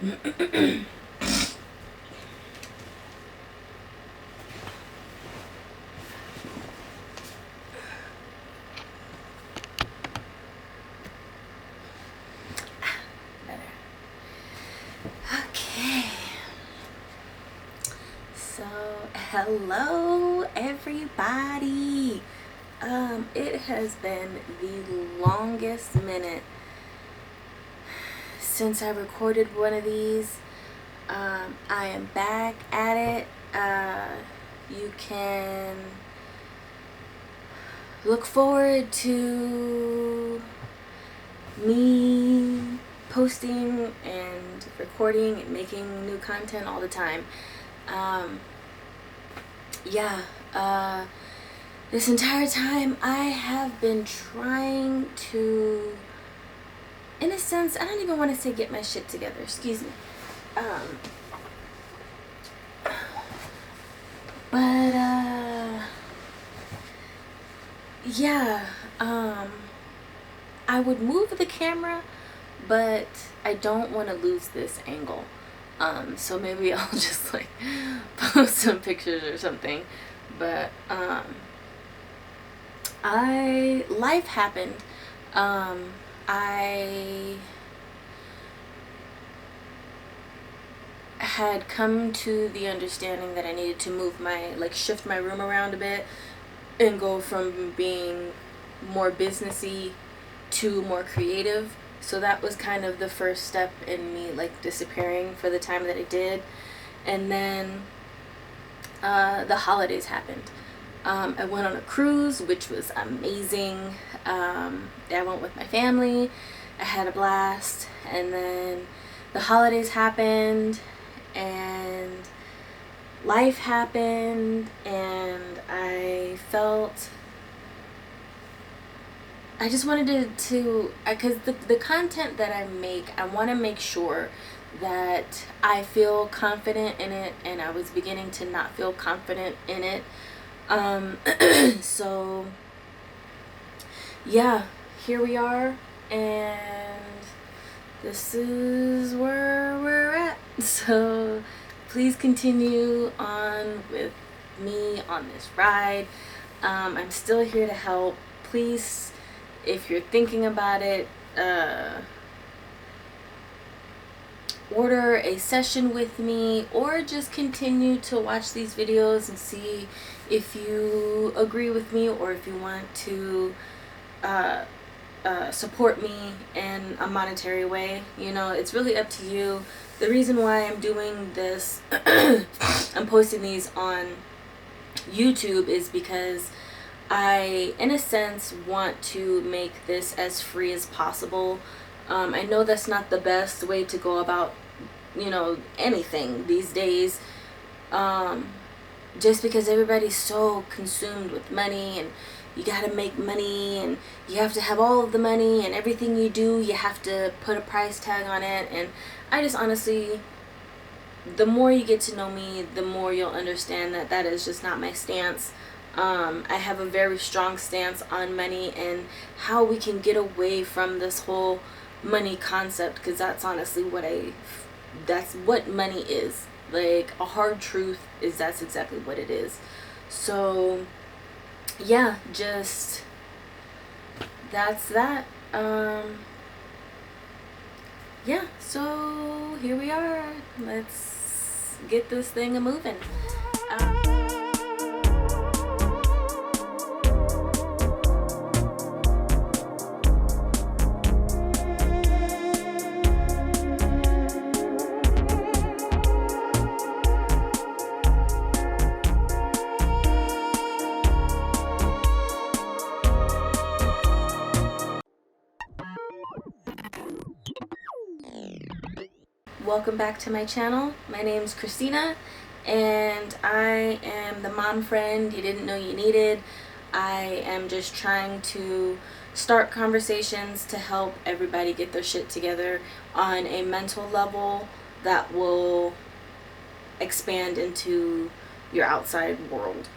Okay. So, hello everybody. It has been the longest minute since I recorded one of these. I am back at it. You can look forward to me posting and recording and making new content all the time. This entire time I have been trying to, in a sense, I don't even want to say get my shit together, excuse me. I would move the camera, but I don't want to lose this angle. So maybe I'll just like post some pictures or something. But life happened. I had come to the understanding that I needed to shift my room around a bit and go from being more businessy to more creative. So that was kind of the first step in me like disappearing for the time that I did. And then the holidays happened. I went on a cruise, which was amazing. I went with my family. I had a blast. And then the holidays happened and life happened, and I just wanted to because the content that I make, I want to make sure that I feel confident in it, and I was beginning to not feel confident in it. So yeah, here we are, and this is where we're at. So please continue on with me on this ride. I'm still here to help. Please, if you're thinking about it, order a session with me, or just continue to watch these videos and see if you agree with me, or if you want to support me in a monetary way. You know, it's really up to you. The reason why I'm doing this, I'm posting these on YouTube, is because I, in a sense, want to make this as free as possible. I know that's not the best way to go about, anything these days. Just because everybody's so consumed with money, and you gotta make money, and you have to have all of the money, and everything you do, you have to put a price tag on it. And I just honestly, the more you get to know me, the more you'll understand that that is just not my stance. I have a very strong stance on money and how we can get away from this whole money concept, because that's honestly that's what money is. Like, a hard truth is that's exactly what it is. So yeah, just that's that. Yeah, so here we are. Let's get this thing a moving. Welcome back to my channel. My name's Christina, and I am the mom friend you didn't know you needed. I am just trying to start conversations to help everybody get their shit together on a mental level that will expand into your outside world.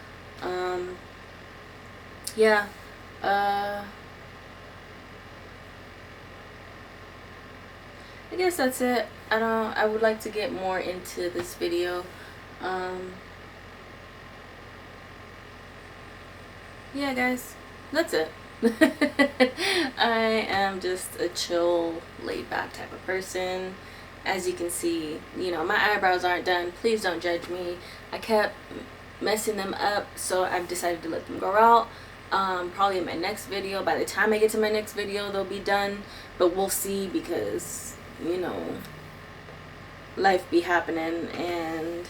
I guess that's it. I would like to get more into this video. Yeah, guys, that's it. I am just a chill, laid back type of person. As you can see, you know, my eyebrows aren't done. Please don't judge me. I kept messing them up, so I've decided to let them grow out. Probably in my next video. By the time I get to my next video, they'll be done. But we'll see, because, you know, life be happening, and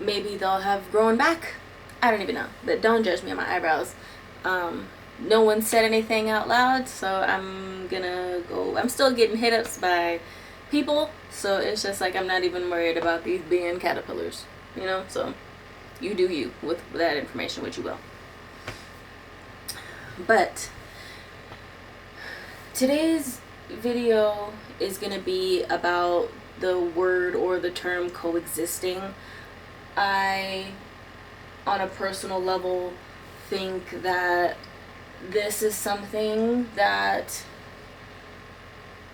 maybe they'll have grown back. I don't even know. But don't judge me on my eyebrows. No one said anything out loud, so I'm gonna go. I'm still getting hit ups by people, so it's just like I'm not even worried about these being caterpillars, you know. So you do you with that information, what you will. But today's video is gonna be about the word or the term coexisting. I, on a personal level, think that this is something that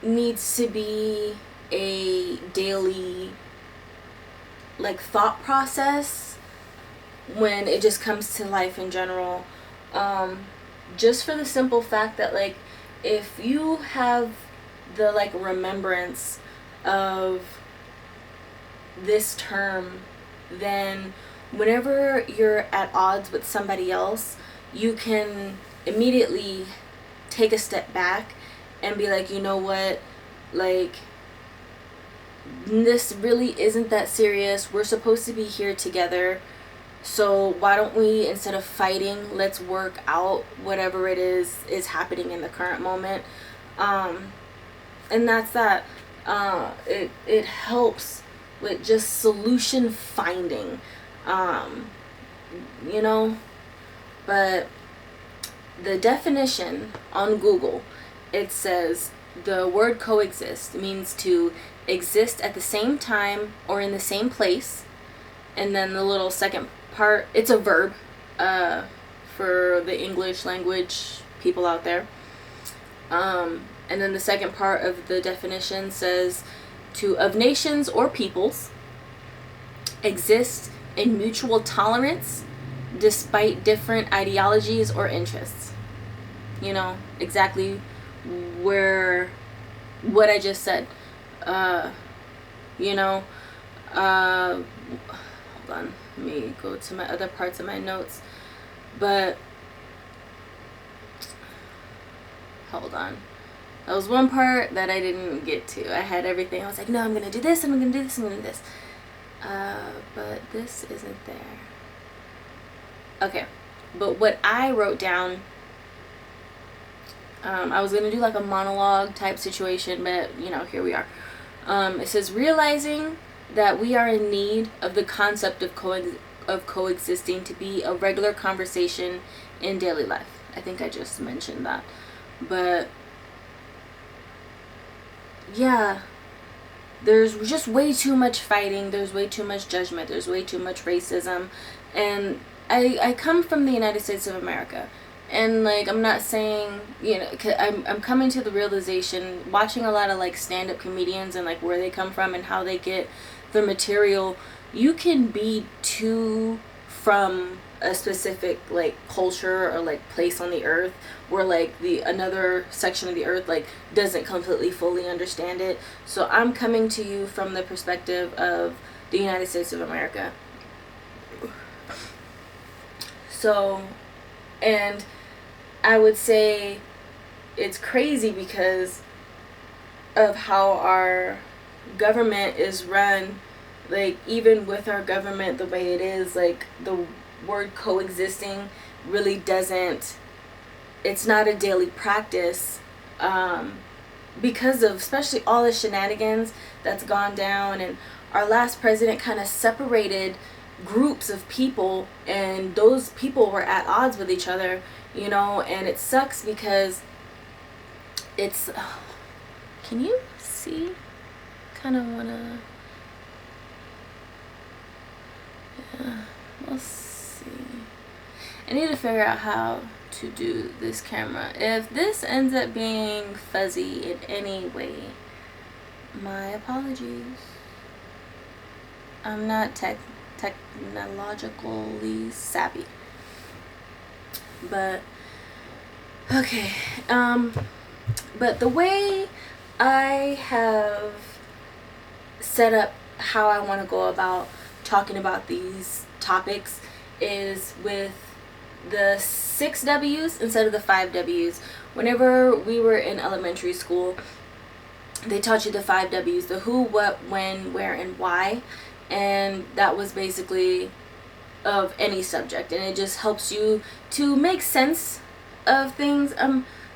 needs to be a daily, like, thought process when it just comes to life in general. Just for the simple fact that, like, if you have the, like, remembrance of this term, then whenever you're at odds with somebody else, you can immediately take a step back and be like, you know what, like, this really isn't that serious. We're supposed to be here together, so why don't we, instead of fighting, let's work out whatever it is happening in the current moment. And that's that. It helps with just solution finding, you know. But the definition on Google, it says the word coexist means to exist at the same time or in the same place. And then the little second part, it's a verb, for the English language people out there. And then the second part of the definition says of nations or peoples exist in mutual tolerance despite different ideologies or interests. You know, exactly what I just said. You know, hold on, let me go to my other parts of my notes. But hold on, that was one part that I didn't get to. I had everything. I was like, no, I'm gonna do this, I'm gonna do this, I'm gonna do this. But this isn't there. Okay, but what I wrote down, I was gonna do like a monologue type situation, but you know, here we are. It says, realizing that we are in need of the concept of coexisting to be a regular conversation in daily life. I think I just mentioned that. But yeah, there's just way too much fighting, there's way too much judgment, there's way too much racism. And I come from the United States of America, and like, I'm not saying, you know, I'm coming to the realization, watching a lot of like stand-up comedians and like where they come from and how they get their material, you can be too from a specific like culture or like place on the earth, where like another section of the earth like doesn't completely fully understand it. So I'm coming to you from the perspective of the United States of America. So, and I would say it's crazy because of how our government is run. Like, even with our government the way it is, like, the word coexisting really doesn't, it's not a daily practice, because of especially all the shenanigans that's gone down. And our last president kind of separated groups of people, and those people were at odds with each other, you know. And it sucks because it's, can you see? Kind of wanna, yeah, we'll see. I need to figure out how to do this camera. If this ends up being fuzzy in any way, My apologies. I'm not technologically savvy. But okay. But the way I have set up how I want to go about talking about these topics is with the 6 W's instead of the 5 W's. Whenever we were in elementary school, they taught you the 5 W's, the who, what, when, where, and why. And that was basically of any subject. And it just helps you to make sense of things.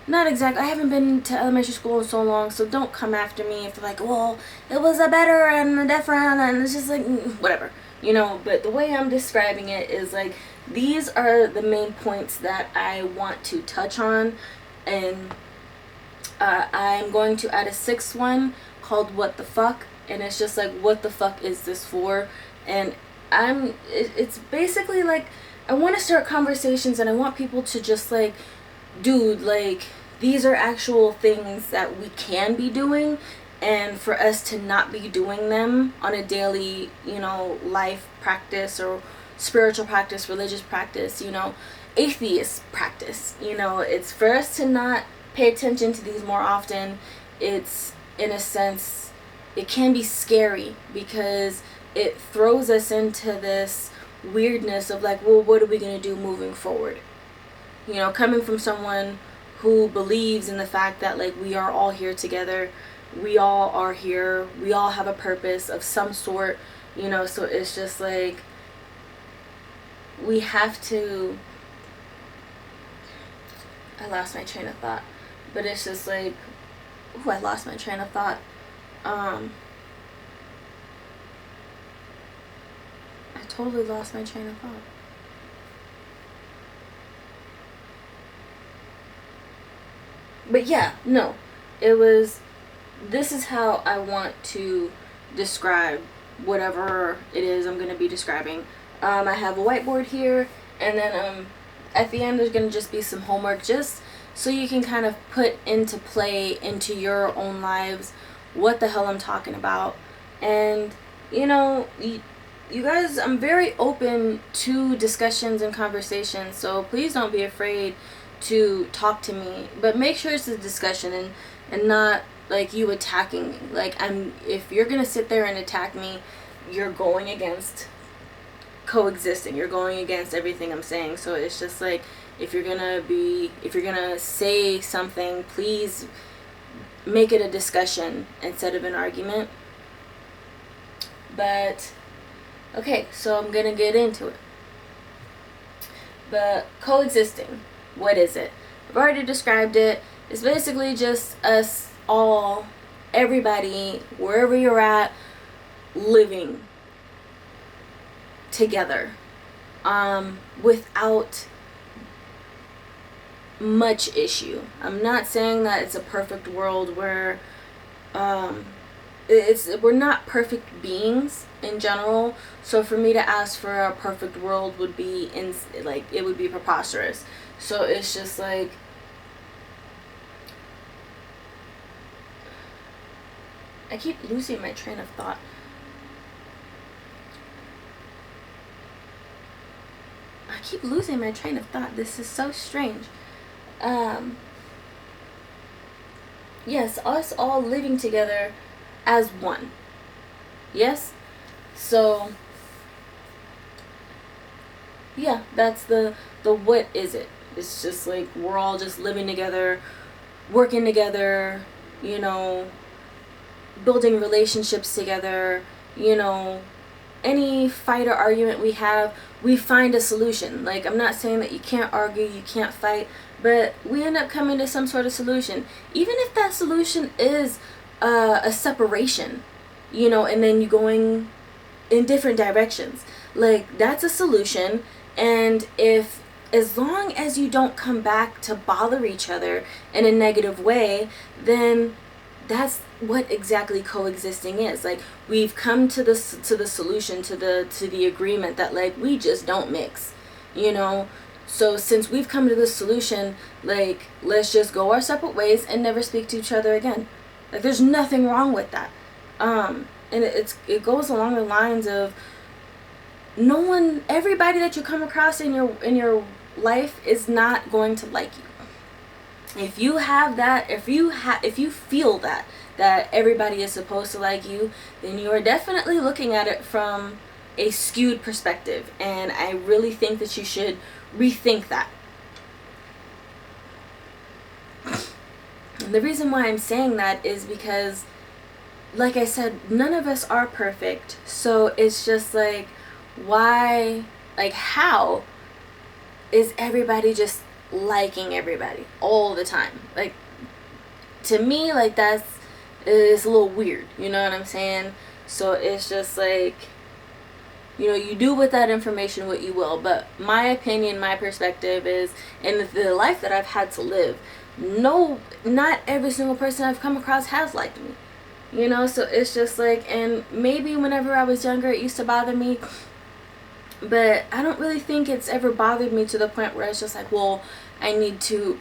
Not exactly. I haven't been to elementary school in so long, so don't come after me if you're like, well, it was a better and a different, and it's just like, whatever, you know. But the way I'm describing it is like, these are the main points that I want to touch on, and I'm going to add a 6th one called what the fuck, and it's just like, what the fuck is this for? And it's basically like, I want to start conversations, and I want people to just like, dude, like, these are actual things that we can be doing, and for us to not be doing them on a daily, you know, life practice or spiritual practice, religious practice, you know, atheist practice, you know, it's for us to not pay attention to these more often. It's, in a sense, it can be scary because it throws us into this weirdness of like, well, what are we going to do moving forward? You know, coming from someone who believes in the fact that like, we are all here together, we all are here, we all have a purpose of some sort, you know. So it's just like, we have to, I lost my train of thought, but it's just like, ooh, I lost my train of thought. I totally lost my train of thought. But yeah, no, this is how I want to describe whatever it is I'm going to be describing. I have a whiteboard here, and then at the end there's going to just be some homework, just so you can kind of put into play into your own lives what the hell I'm talking about. And, you know, you guys, I'm very open to discussions and conversations, so please don't be afraid to talk to me, but make sure it's a discussion and not like you attacking me. Like, if you're gonna sit there and attack me, you're going against coexisting, you're going against everything I'm saying. So it's just like, if you're gonna say something, please make it a discussion instead of an argument. But okay, so I'm gonna get into it. But coexisting, what is it? I've already described it. It's basically just us all, everybody, wherever you're at, living together, without much issue. I'm not saying that it's a perfect world where we're not perfect beings in general. So for me to ask for a perfect world would be it would be preposterous. So it's just like, I keep losing my train of thought. This is so strange. Yes, us all living together as one. Yes? So, yeah, that's the what is it? It's just like, we're all just living together, working together, you know, building relationships together, you know, any fight or argument we have, we find a solution. Like, I'm not saying that you can't argue, you can't fight, but we end up coming to some sort of solution. Even if that solution is a separation, you know, and then you going in different directions. Like, that's a solution. And as long as you don't come back to bother each other in a negative way, then that's what exactly coexisting is. Like, we've come to the solution, to the agreement that like, we just don't mix, you know. So since we've come to this solution, like, let's just go our separate ways and never speak to each other again. Like, there's nothing wrong with that. And it goes along the lines of everybody that you come across in your life is not going to like you. If you have that, if you feel that everybody is supposed to like you, then you are definitely looking at it from a skewed perspective, and I really think that you should rethink that. And the reason why I'm saying that is because, like I said, none of us are perfect. So it's just like, why, like, how is everybody just liking everybody all the time? Like, to me, like, it's a little weird, you know what I'm saying? So it's just like, you do with that information what you will, but my opinion, my perspective is, in the life that I've had to live, no, not every single person I've come across has liked me. So it's just like, and maybe whenever I was younger it used to bother me, but I don't really think it's ever bothered me to the point where it's just like, well, I need to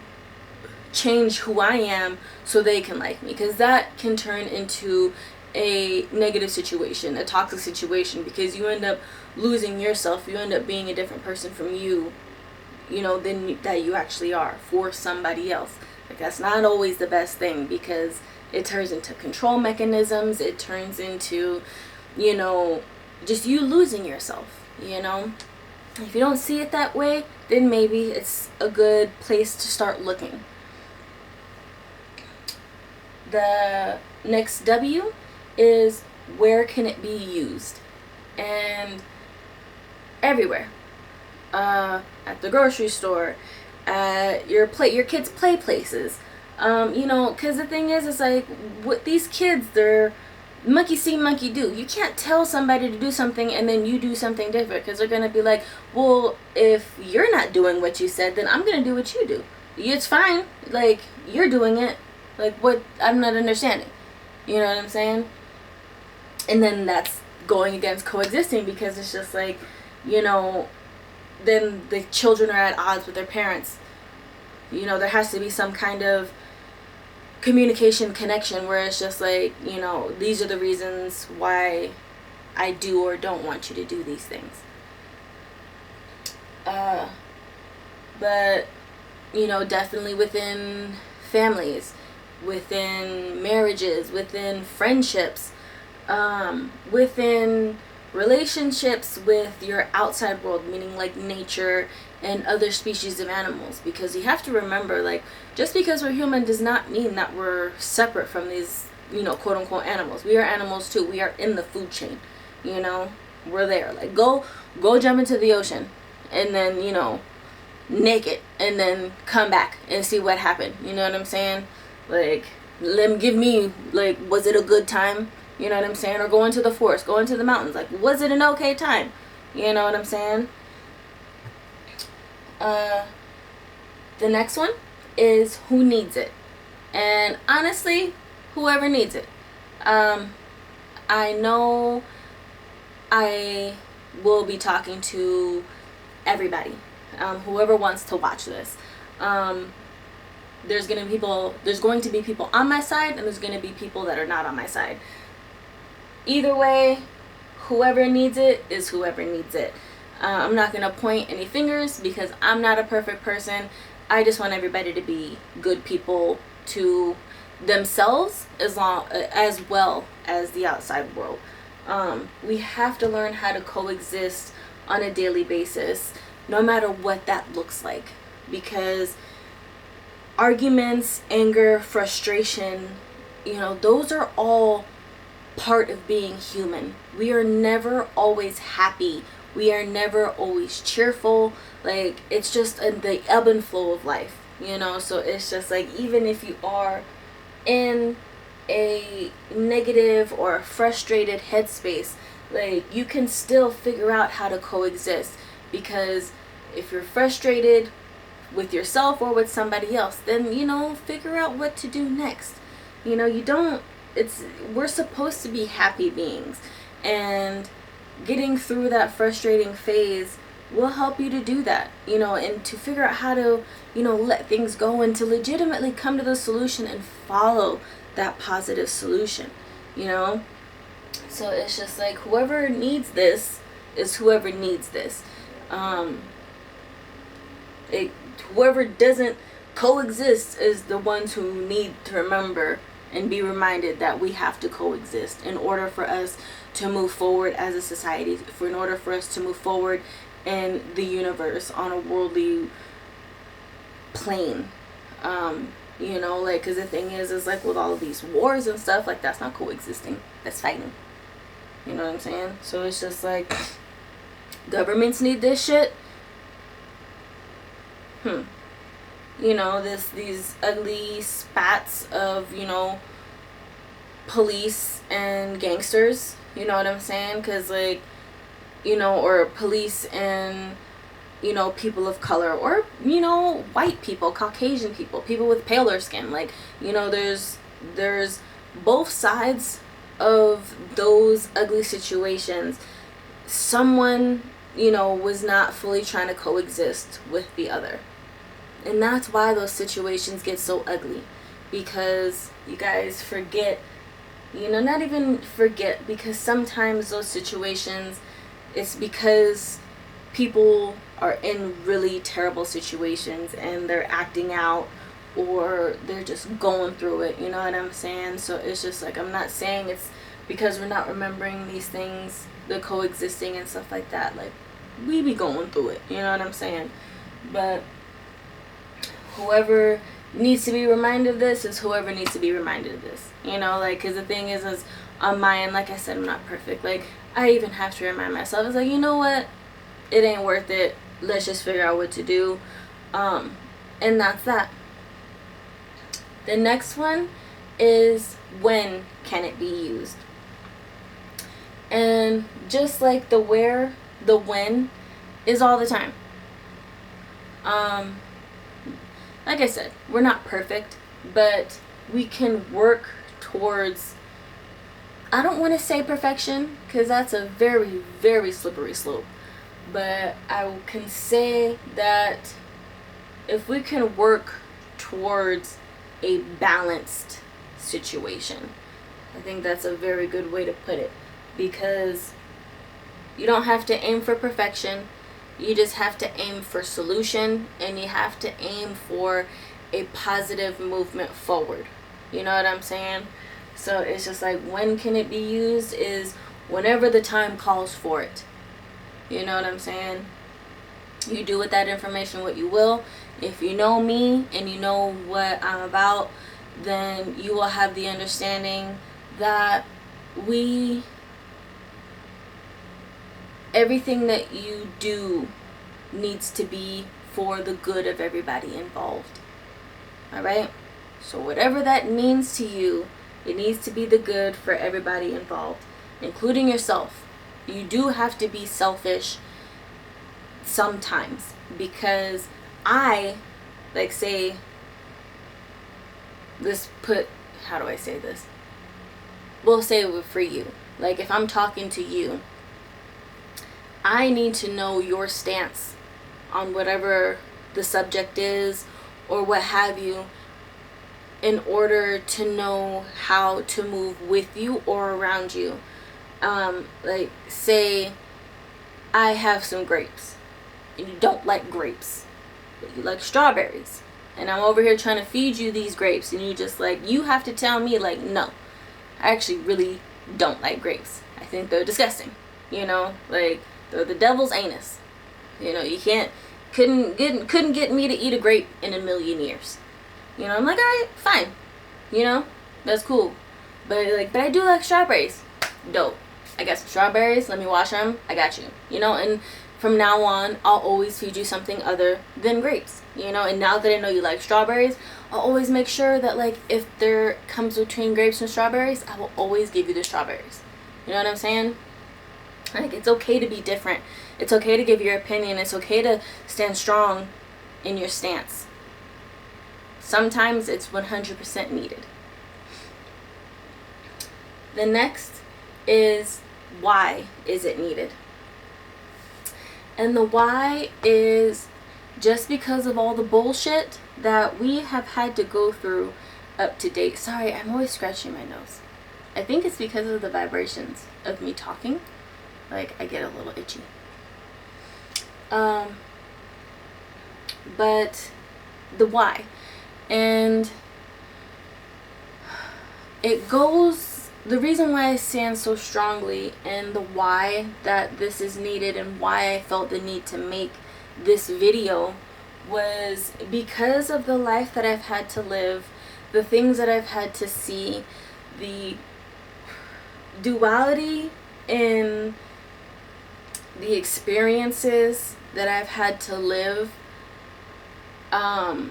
change who I am so they can like me, because that can turn into a negative situation, a toxic situation, because you end up losing yourself. You end up being a different person from you, than that you actually are for somebody else. Like, that's not always the best thing, because it turns into control mechanisms. It turns into, just you losing yourself, If you don't see it that way, then maybe it's a good place to start looking. The next W is, where can it be used? And everywhere. At the grocery store, at your kids' play places. Because the thing is, it's like, what these kids, they're monkey see, monkey do. You can't tell somebody to do something and then you do something different, because they're going to be like, well, if you're not doing what you said, then I'm going to do what you do. It's fine. Like, you're doing it. Like, what? I'm not understanding. You know what I'm saying? And then that's going against coexisting, because it's just like, then the children are at odds with their parents. There has to be some kind of communication connection where it's just like, these are the reasons why I do or don't want you to do these things. But, definitely within families, within marriages, within friendships, within relationships with your outside world, meaning like nature and other species of animals. Because you have to remember, like, just because we're human does not mean that we're separate from these, quote unquote animals. We are animals too. We are in the food chain. We're there. Like, go jump into the ocean and then, naked, and then come back and see what happened. You know what I'm saying? Like, give me, like, was it a good time? You know what I'm saying? Or go into the forest, go into the mountains. Like, was it an okay time? You know what I'm saying? The next one is, who needs it? And honestly, whoever needs it. I know I will be talking to everybody, whoever wants to watch this. There's going to be people on my side, and there's going to be people that are not on my side. Either way, whoever needs it is whoever needs it. I'm not going to point any fingers, because I'm not a perfect person. I just want everybody to be good people to themselves, as well as the outside world. We have to learn how to coexist on a daily basis, no matter what that looks like. Because arguments, anger, frustration, those are all part of being human. We are never always happy. We are never always cheerful. Like, it's just the ebb and flow of life, so it's just like, even if you are in a negative or a frustrated headspace, like, you can still figure out how to coexist. Because if you're frustrated with yourself or with somebody else, then figure out what to do next. We're supposed to be happy beings, and getting through that frustrating phase will help you to do that, and to figure out how to, let things go, and to legitimately come to the solution and follow that positive solution, So it's just like whoever needs this is whoever needs this. It, whoever doesn't coexist is the ones who need to remember and be reminded that we have to coexist in order for us to move forward as a society, in order for us to move forward in the universe on a worldly plane. You know, like, because the thing is like with all of these wars and stuff, like, that's not coexisting, that's fighting. You know what I'm saying? So it's just like, governments need this shit. You know, these ugly spats of, you know, police and gangsters. You know what I'm saying? Because, like, you know, or police and, you know, people of color, or, you know, white people, Caucasian people, people with paler skin. Like, you know, there's both sides of those ugly situations. Someone, you know, was not fully trying to coexist with the other. And that's why those situations get so ugly. Because you guys forget, you know, not even forget, because sometimes those situations, it's because people are in really terrible situations and they're acting out, or they're just going through it, you know what I'm saying? So it's just like, I'm not saying it's because we're not remembering these things, the coexisting and stuff like that. Like, we be going through it, you know what I'm saying? But whoever needs to be reminded of this is whoever needs to be reminded of this, you know, like, because the thing is on my end, like I said, I'm not perfect. Like, I even have to remind myself, it's like, you know what, it ain't worth it, let's just figure out what to do. And that's that. The next one is, when can it be used? And just like the where, the when is all the time. Like I said, we're not perfect, but we can work towards, I don't want to say perfection, because that's a very, very slippery slope. But I can say that if we can work towards a balanced situation, I think that's a very good way to put it. Because you don't have to aim for perfection. You just have to aim for solution, and you have to aim for a positive movement forward. You know what I'm saying? So it's just like, when can it be used is whenever the time calls for it. You know what I'm saying? You do with that information what you will. If you know me and you know what I'm about, then you will have the understanding that everything that you do needs to be for the good of everybody involved. Alright? So whatever that means to you, it needs to be the good for everybody involved, including yourself. You do have to be selfish sometimes, because how do I say this? We'll say it for you. Like, if I'm talking to you, I need to know your stance on whatever the subject is, or what have you, in order to know how to move with you or around you. Like, say I have some grapes and you don't like grapes, but you like strawberries, and I'm over here trying to feed you these grapes, and you have to tell me, like, no, I actually really don't like grapes. I think they're disgusting. You know, like, they're the devil's anus. You know, you couldn't get me to eat a grape in a million years. You know, I'm like, alright, fine. You know, that's cool. But I do like strawberries. Dope. I got some strawberries, let me wash them, I got you. You know, and from now on, I'll always feed you something other than grapes. You know, and now that I know you like strawberries, I'll always make sure that, like, if there comes between grapes and strawberries, I will always give you the strawberries. You know what I'm saying? Like, it's okay to be different. It's okay to give your opinion. It's okay to stand strong in your stance. Sometimes it's 100% needed. The next is, why is it needed? And the why is just because of all the bullshit that we have had to go through up to date. Sorry, I'm always scratching my nose. I think it's because of the vibrations of me talking. Like, I get a little itchy. But the why. And it goes, the reason why I stand so strongly and the why that this is needed and why I felt the need to make this video was because of the life that I've had to live, the things that I've had to see, the duality in the experiences that I've had to live. How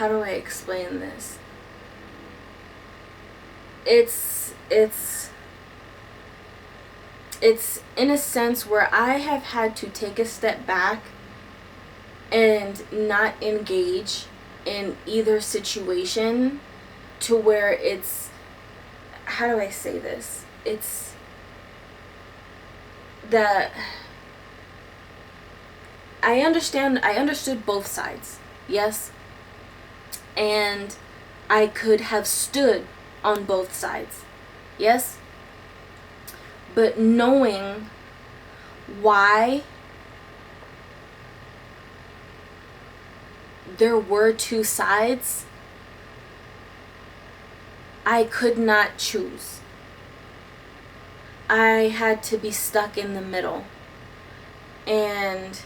do I explain this? It's in a sense where I have had to take a step back and not engage in either situation, to where it's, how do I say this? It's that I understood both sides, yes, and I could have stood on both sides, yes, but knowing why there were two sides, I could not choose. I had to be stuck in the middle. And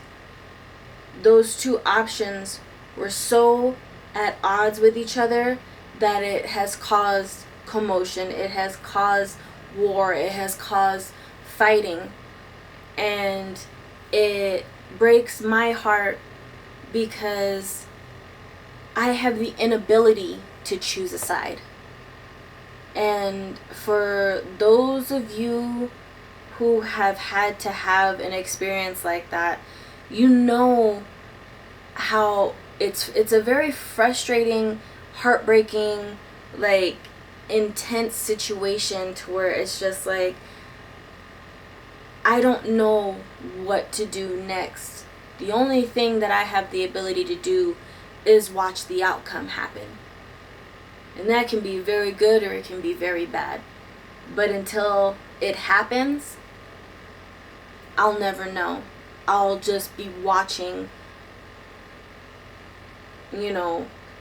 those two options were so at odds with each other that it has caused commotion, it has caused war, it has caused fighting. And it breaks my heart because I have the inability to choose a side. And for those of you who have had to have an experience like that, you know how it's a very frustrating, heartbreaking, like intense situation, to where it's just like, I don't know what to do next. The only thing that I have the ability to do is watch the outcome happen. And that can be very good or it can be very bad. But until it happens, I'll never know. I'll just be watching,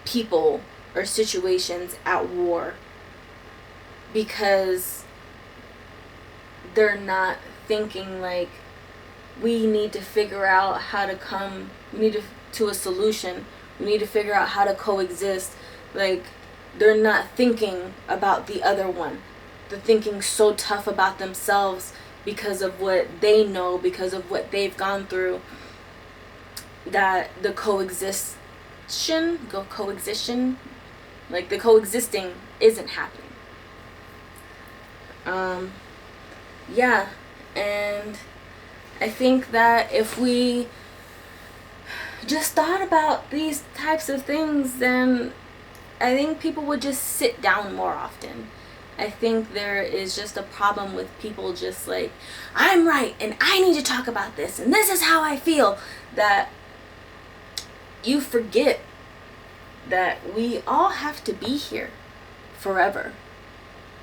people or situations at war, because they're not thinking like, we need to figure out how to come, we need to a solution, we need to figure out how to coexist. Like, they're not thinking about the other one. They're thinking so tough about themselves because of what they know, because of what they've gone through, that the coexisting, like the coexisting isn't happening. Yeah, and I think that if we just thought about these types of things, then I think people would just sit down more often. I think there is just a problem with people just like, I'm right and I need to talk about this and this is how I feel, that you forget that we all have to be here forever.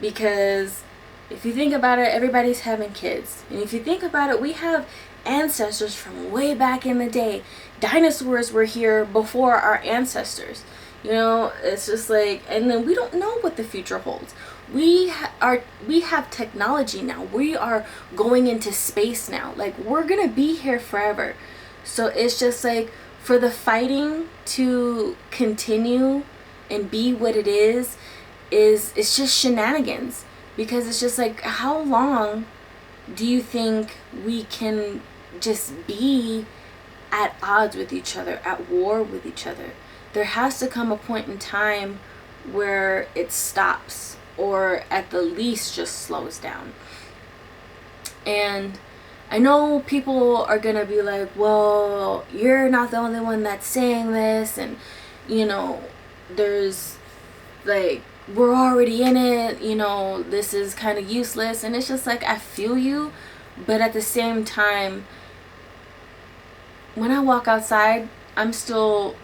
Because if you think about it, everybody's having kids. And if you think about it, we have ancestors from way back in the day. Dinosaurs were here before our ancestors. It's just like, and then we don't know what the future holds. We have technology now. We are going into space now. Like, we're gonna be here forever. So it's just like, for the fighting to continue and be what it is it's just shenanigans. Because it's just like, how long do you think we can just be at odds with each other, at war with each other? There has to come a point in time where it stops, or at the least just slows down. And I know people are gonna be like, well, you're not the only one that's saying this, and there's like, we're already in it, this is kind of useless. And it's just like, I feel you, but at the same time, when I walk outside, I'm still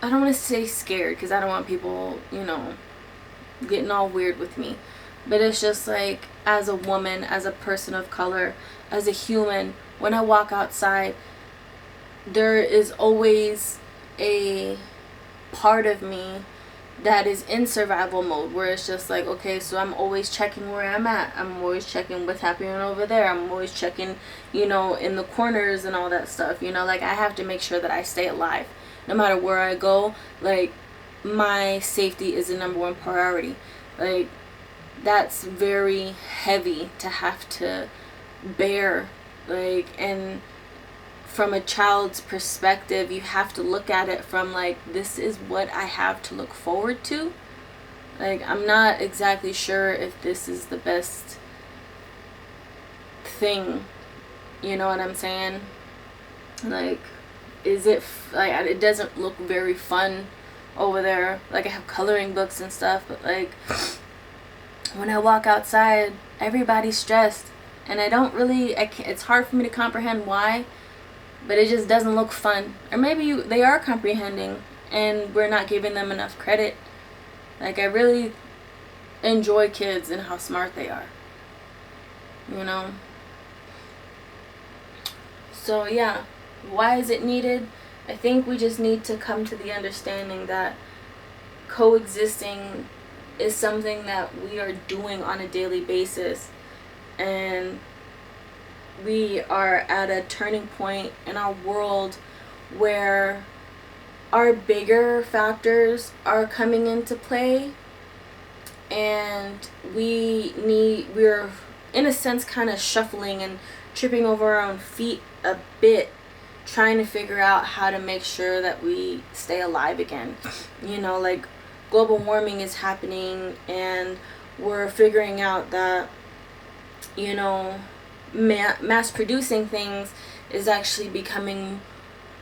I don't want to say scared, because I don't want people, you know, getting all weird with me. But it's just like, as a woman, as a person of color, as a human, when I walk outside, there is always a part of me that is in survival mode, where it's just like, okay, so I'm always checking where I'm at. I'm always checking what's happening over there. I'm always checking, you know, in the corners and all that stuff. You know, like, I have to make sure that I stay alive. No matter where I go, like, my safety is the number one priority. Like, that's very heavy to have to bear. Like, and from a child's perspective, you have to look at it from, like, this is what I have to look forward to. Like, I'm not exactly sure if this is the best thing, you know what I'm saying? Like, is it, like, it doesn't look very fun over there. Like, I have coloring books and stuff, but, like, when I walk outside, everybody's stressed, and I don't really, it's hard for me to comprehend why. But it just doesn't look fun. Or maybe they are comprehending and we're not giving them enough credit. Like, I really enjoy kids and how smart they are. You know? So, yeah. Why is it needed? I think we just need to come to the understanding that coexisting is something that we are doing on a daily basis. And we are at a turning point in our world where our bigger factors are coming into play, and we're in a sense kind of shuffling and tripping over our own feet a bit, trying to figure out how to make sure that we stay alive again. You know, like, global warming is happening, and we're figuring out that, you know, mass producing things is actually becoming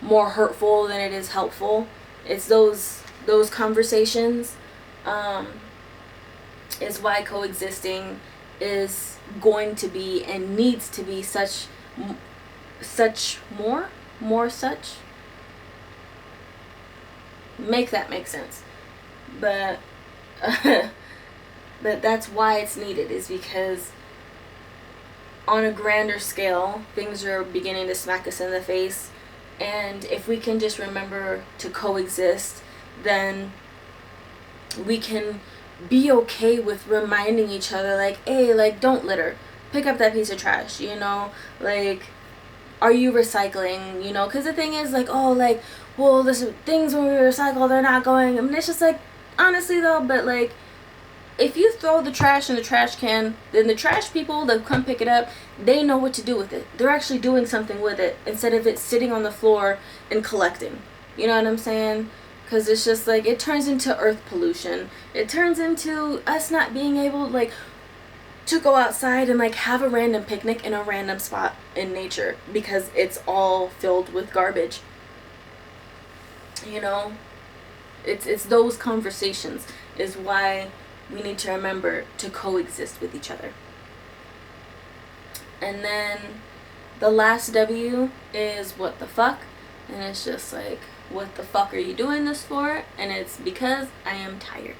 more hurtful than it is helpful. It's those conversations is why coexisting is going to be and needs to be such make that make sense. But but that's why it's needed, is because on a grander scale, things are beginning to smack us in the face. And if we can just remember to coexist, then we can be okay with reminding each other, like, hey, like, don't litter. Pick up that piece of trash, you know? Like, are you recycling, you know? Because the thing is, like, oh, like, well, this things when we recycle, they're not going. I mean, it's just like, honestly, though, but, like, if you throw the trash in the trash can, then the trash people that come pick it up, they know what to do with it. They're actually doing something with it instead of it sitting on the floor and collecting. You know what I'm saying? Because it's just like, it turns into earth pollution. It turns into us not being able, like, to go outside and, like, have a random picnic in a random spot in nature because it's all filled with garbage. You know? It's those conversations is why we need to remember to coexist with each other. And then the last W is what the fuck. And it's just like, what the fuck are you doing this for? And it's because I am tired.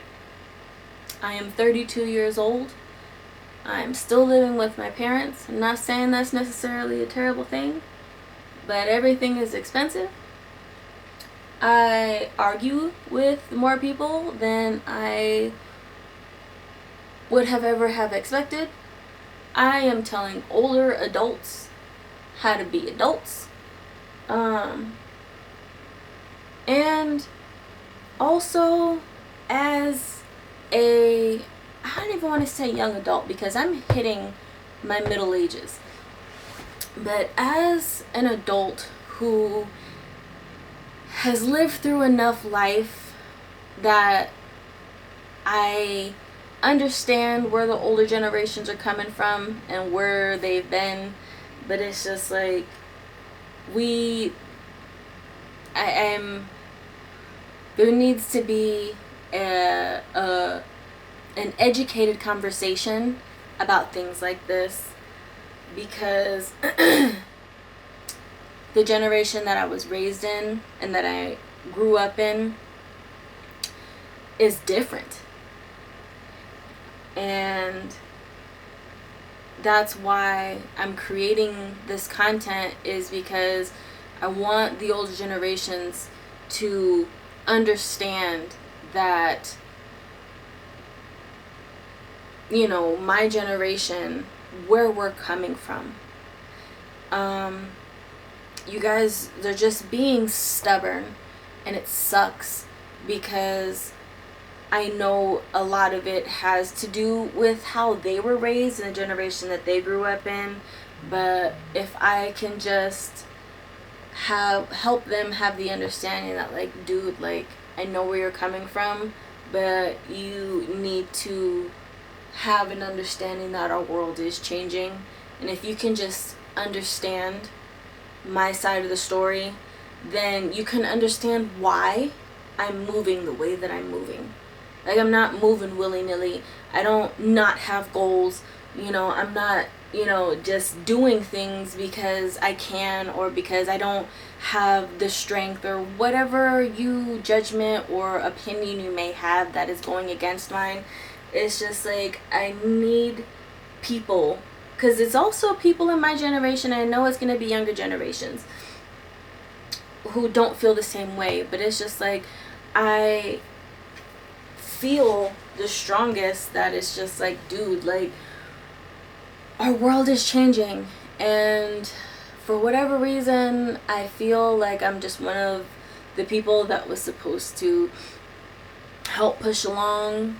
I am 32 years old. I'm still living with my parents. I'm not saying that's necessarily a terrible thing, but everything is expensive. I argue with more people than I would have ever have expected. I am telling older adults how to be adults. And also as I don't even want to say young adult because I'm hitting my middle ages. But as an adult who has lived through enough life that I understand where the older generations are coming from and where they've been, but it's just like there needs to be an educated conversation about things like this, because the generation that I was raised in and that I grew up in is different. And that's why I'm creating this content, is because I want the older generations to understand that, you know, my generation, where we're coming from. You guys, they're just being stubborn, and it sucks, because I know a lot of it has to do with how they were raised and the generation that they grew up in. But if I can just help them have the understanding that, like, dude, like, I know where you're coming from, but you need to have an understanding that our world is changing. And if you can just understand my side of the story, then you can understand why I'm moving the way that I'm moving. Like, I'm not moving willy-nilly. I don't not have goals. You know, I'm not, you know, just doing things because I can, or because I don't have the strength, or whatever you judgment or opinion you may have that is going against mine. It's just like, I need people, because it's also people in my generation, I know it's going to be younger generations who don't feel the same way, but it's just like, I feel the strongest that it's just like, dude, like, our world is changing, and for whatever reason, I feel like I'm just one of the people that was supposed to help push along,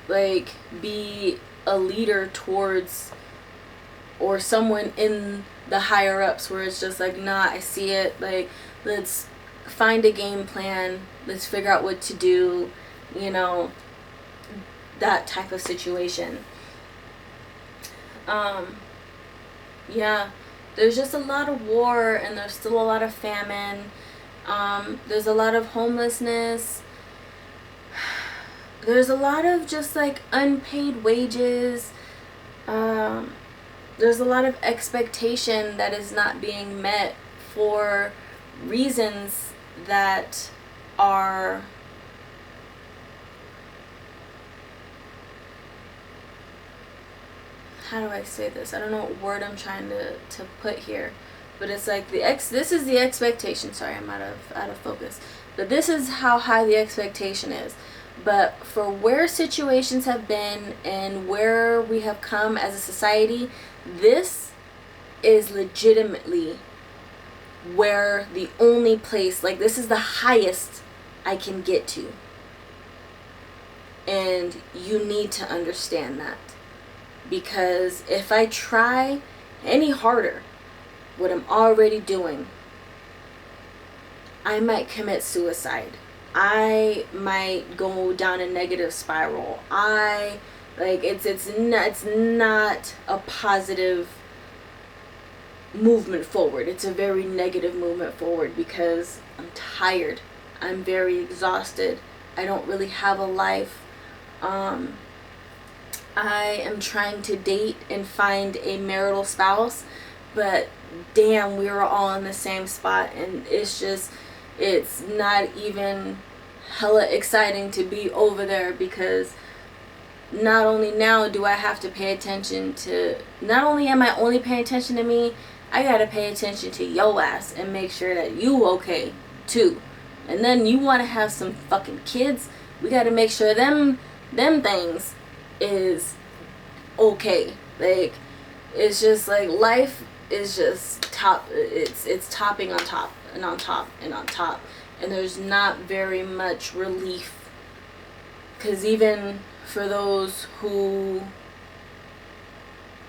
like, be a leader towards, or someone in the higher ups, where it's just like, nah, I see it, like, let's find a game plan, let's figure out what to do, you know, that type of situation. Yeah, there's just a lot of war, and there's still a lot of famine. There's a lot of homelessness. There's a lot of just, like, unpaid wages. There's a lot of expectation that is not being met for reasons that are how do I say this? I don't know what word I'm trying to put here, but it's like this is the expectation. Sorry, I'm out of focus. But this is how high the expectation is. But for where situations have been and where we have come as a society, this is legitimately where the only place, like, this is the highest I can get to. And you need to understand that. Because if I try any harder what I'm already doing, I might commit suicide. I might go down a negative spiral. It's not a positive movement forward. It's a very negative movement forward, because I'm tired. I'm very exhausted. I don't really have a life. I am trying to date and find a marital spouse, but damn, we were all in the same spot, and it's not even hella exciting to be over there, because not only now do I have to pay attention to, not only am I only paying attention to me, I gotta pay attention to yo ass and make sure that you okay too. And then you want to have some fucking kids, we gotta make sure them things is okay. Like, it's just like, life is just it's topping on top and on top and on top, and there's not very much relief, because even for those who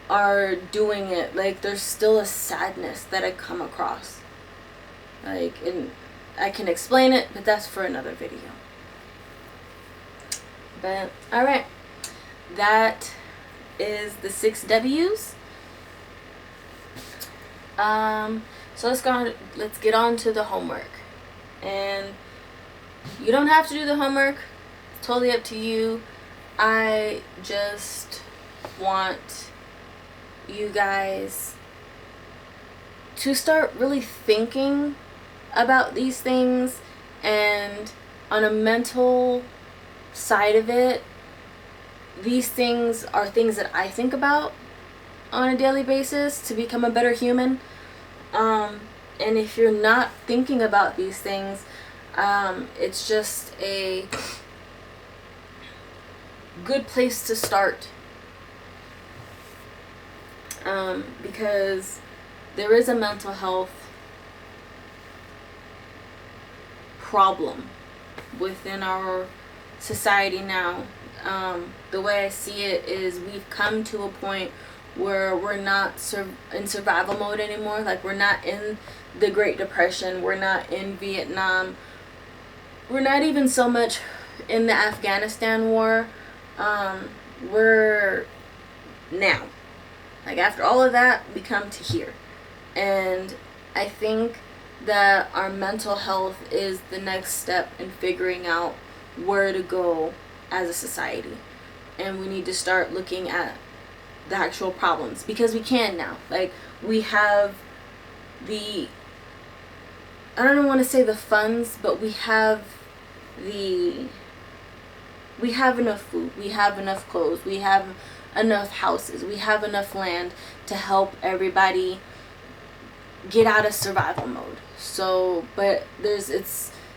are doing it, like, there's still a sadness that I come across, like, and I can explain it, but that's for another video. But alright, that is the 6 W's. So let's get on to the homework. And you don't have to do the homework, it's totally up to you. I just want you guys to start really thinking about these things, and on a mental side of it, these things are things that I think about on a daily basis to become a better human. And if you're not thinking about these things, it's just a good place to start. Because there is a mental health problem within our society now. The way I see it is we've come to a point where we're not in survival mode anymore. Like, we're not in the Great Depression. We're not in Vietnam. We're not even so much in the Afghanistan war. We're now. Like, after all of that, we come to here. And I think that our mental health is the next step in figuring out where to go as a society. And we need to start looking at the actual problems, because we can now. Like, we have the, I don't want to say the funds, but we have enough food, we have enough clothes, we have enough houses, we have enough land to help everybody get out of survival mode. So, but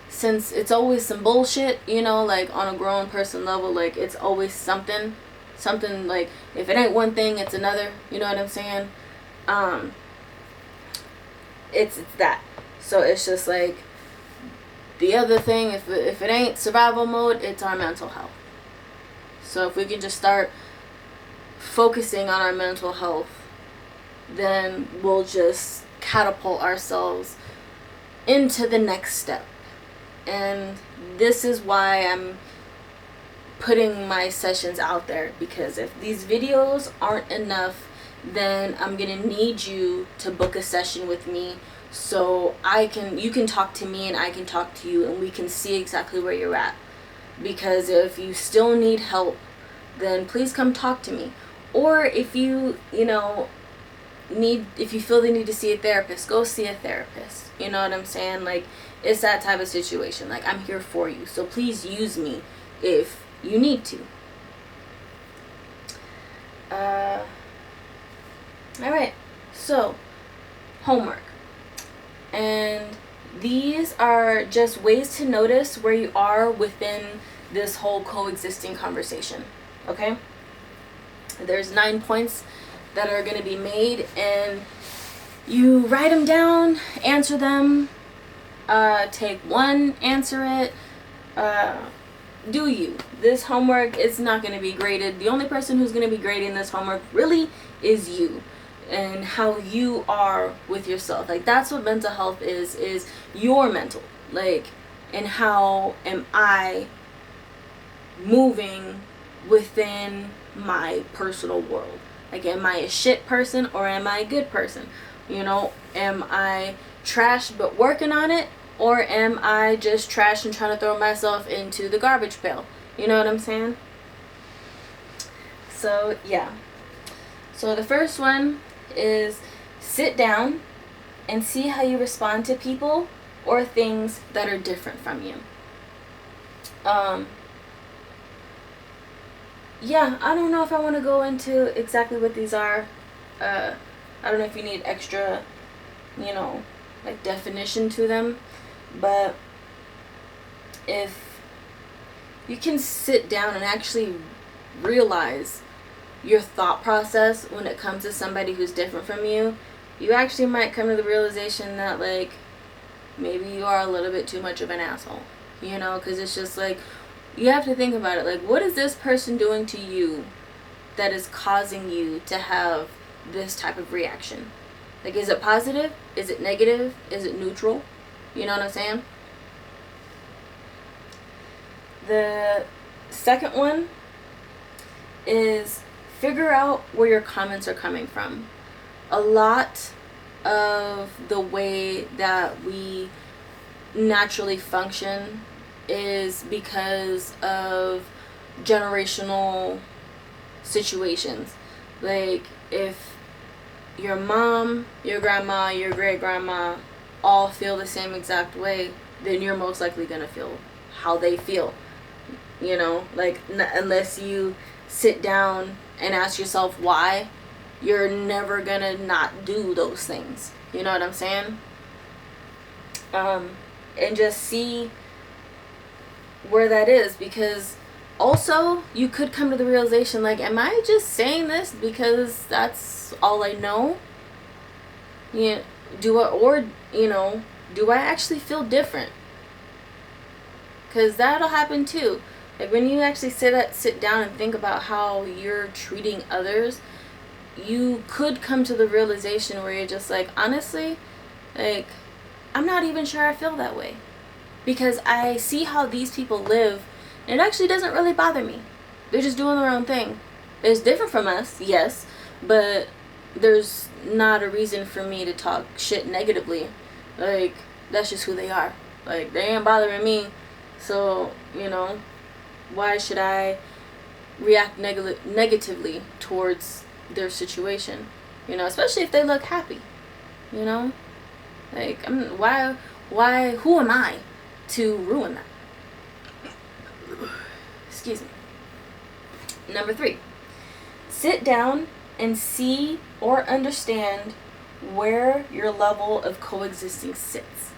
since it's always some bullshit, you know, like on a grown person level, like it's always something, like if it ain't one thing, it's another, you know what I'm saying? It's that. So it's just like the other thing, if it ain't survival mode, it's our mental health. So if we can just start focusing on our mental health, then we'll just catapult ourselves into the next step. And this is why I'm putting my sessions out there, because if these videos aren't enough, then I'm gonna need you to book a session with me, so you can talk to me and I can talk to you, and we can see exactly where you're at. Because if you still need help, then please come talk to me. Or if you feel the need to see a therapist, go see a therapist. You know what I'm saying? Like, it's that type of situation. Like, I'm here for you, so please use me if you need to. Alright, so homework. And these are just ways to notice where you are within this whole coexisting conversation. Okay? There's 9 points that are going to be made, and you write them down, answer them, take one, answer it, do you. This homework is not going to be graded. The only person who's going to be grading this homework really is you, and how you are with yourself. Like, that's what mental health is your mental. Like, and how am I moving within my personal world? Like, am I a shit person or am I a good person? You know, am I trash but working on it, or am I just trash and trying to throw myself into the garbage pail? You know what I'm saying? So, yeah. So the first one is sit down and see how you respond to people or things that are different from you. Yeah, I don't know if I want to go into exactly what these are. I don't know if you need extra, like definition to them. But if you can sit down and actually realize your thought process when it comes to somebody who's different from you, you actually might come to the realization that, like, maybe you are a little bit too much of an asshole. You know, because it's just like, you have to think about it. Like, what is this person doing to you that is causing you to have this type of reaction? Like, is it positive? Is it negative? Is it neutral? You know what I'm saying? The second one is figure out where your comments are coming from. A lot of the way that we naturally function is because of generational situations. Like, if your mom, your grandma, your great-grandma all feel the same exact way, then you're most likely going to feel how they feel. You know, like, unless you sit down and ask yourself why, you're never gonna not do those things. You know what I'm saying? And just see where that is, because also you could come to the realization, like, am I just saying this because that's all I know? Yeah, do I actually feel different? Because that'll happen too. Like, when you actually sit down and think about how you're treating others, you could come to the realization where you're just like, honestly, like, I'm not even sure I feel that way. Because I see how these people live, and it actually doesn't really bother me. They're just doing their own thing. It's different from us, yes, but there's not a reason for me to talk shit negatively. Like, that's just who they are. Like, they ain't bothering me. So, why should I react negatively towards their situation? Especially if they look happy. Like, who am I to ruin that? Excuse me. Number 3, sit down and see or understand where your level of coexisting sits.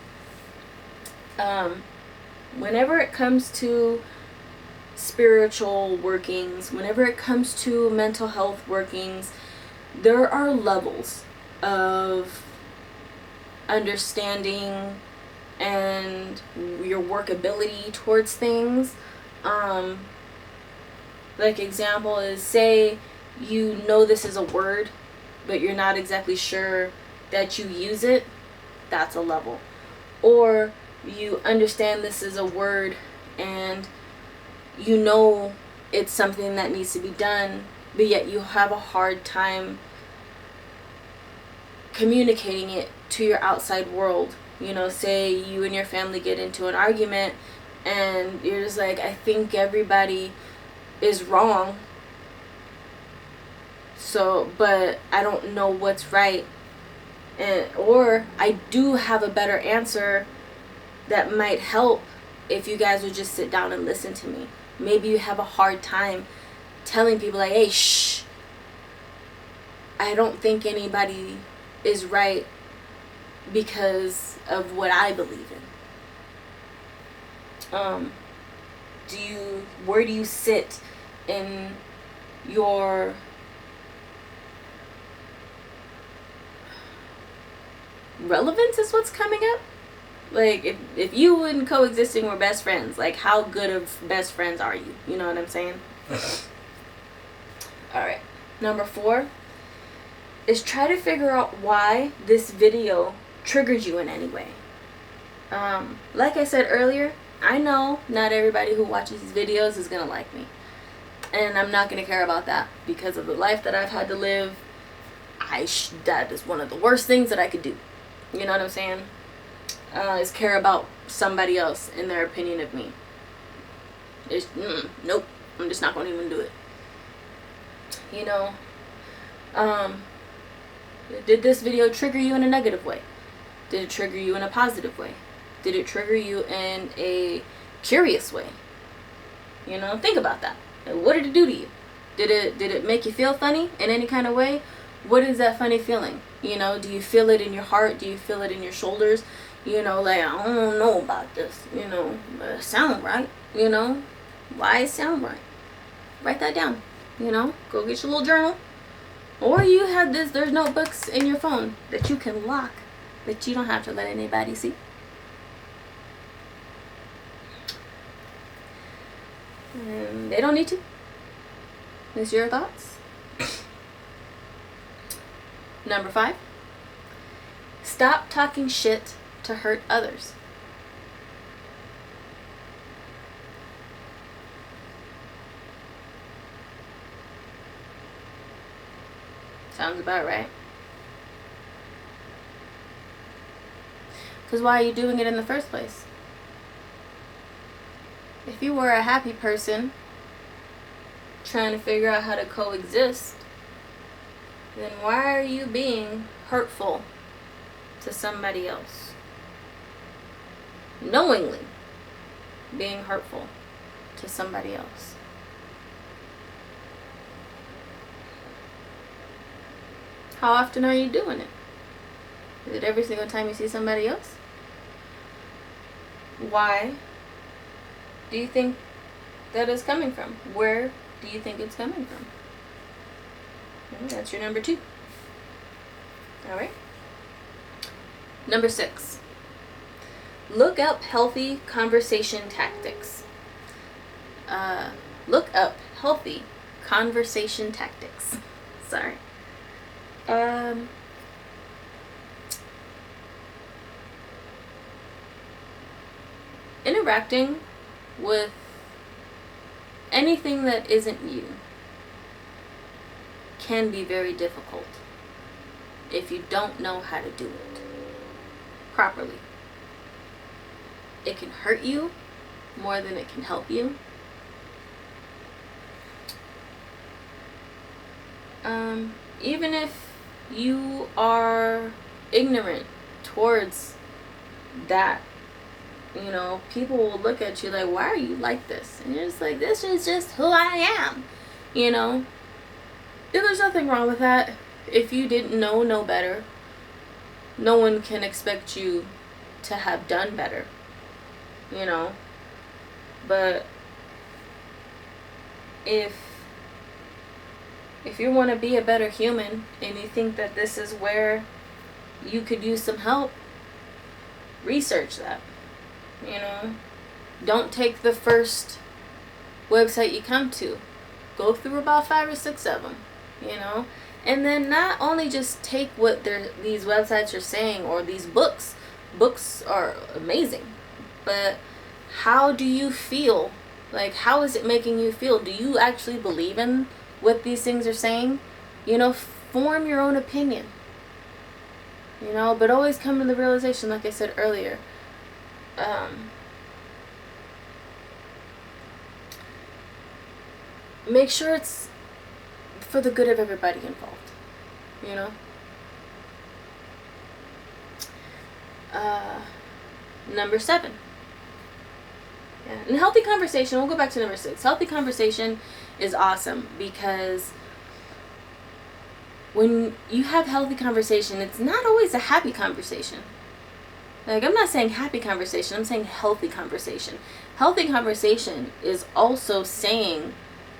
Whenever it comes to spiritual workings, whenever it comes to mental health workings, there are levels of understanding and your workability towards things. Like, example is, say you know this is a word, but you're not exactly sure that you use it. That's a level. Or you understand this is a word and you know it's something that needs to be done, but yet you have a hard time communicating it to your outside world. Say you and your family get into an argument and you're just like, I think everybody is wrong, but I don't know what's right, or I do have a better answer that might help if you guys would just sit down and listen to me. Maybe you have a hard time telling people, like, hey, shh, I don't think anybody is right because of what I believe in. Where do you sit in your relevance is what's coming up? Like, if you and coexisting were best friends, like, how good of best friends are you? You know what I'm saying? Alright. Number 4 is try to figure out why this video triggered you in any way. Like I said earlier, I know not everybody who watches these videos is going to like me. And I'm not going to care about that because of the life that I've had to live. That is one of the worst things that I could do. You know what I'm saying? Is care about somebody else and their opinion of me. Nope. I'm just not going to even do it. Did this video trigger you in a negative way? Did it trigger you in a positive way? Did it trigger you in a curious way? Think about that. What did it do to you? Did it make you feel funny in any kind of way? What is that funny feeling? Do you feel it in your heart? Do you feel it in your shoulders? Like, I don't know about this, but it sound right, Why it sound right? Write that down, Go get your little journal. Or you have there's notebooks in your phone that you can lock, that you don't have to let anybody see. And they don't need to. It's your thoughts. Number 5. Stop talking shit to hurt others. Sounds about right. Because why are you doing it in the first place? If you were a happy person trying to figure out how to coexist, then why are you being hurtful to somebody else? Knowingly being hurtful. to somebody else? How often are you doing it? Is it every single time you see somebody else? Why do you think that is coming from? Where do you think it's coming from? That's your number 2. All right. Number 6. Look up healthy conversation tactics. Look up healthy conversation tactics. Sorry. Interacting with anything that isn't you can be very difficult if you don't know how to do it properly. It can hurt you more than it can help you. Even if you are ignorant towards that, you know, people will look at you like, why are you like this? And you're just like, this is just who I am, you know? And there's nothing wrong with that. If you didn't know no better, no one can expect you to have done better, you know? But if you want to be a better human and you think that this is where you could use some help, research that. You know, don't take the first website you come to. Go through about 5 or 6 of them, you know, and then not only just take what these websites are saying or these books. Books are amazing, but how do you feel? Like, how is it making you feel? Do you actually believe in what these things are saying? You know, form your own opinion. You know, but always come to the realization, like I said earlier, make sure it's for the good of everybody involved, you know? Number 7. Yeah. And healthy conversation, we'll go back to number 6. Healthy conversation is awesome because when you have healthy conversation, it's not always a happy conversation. Like, I'm not saying happy conversation, I'm saying healthy conversation. Healthy conversation is also saying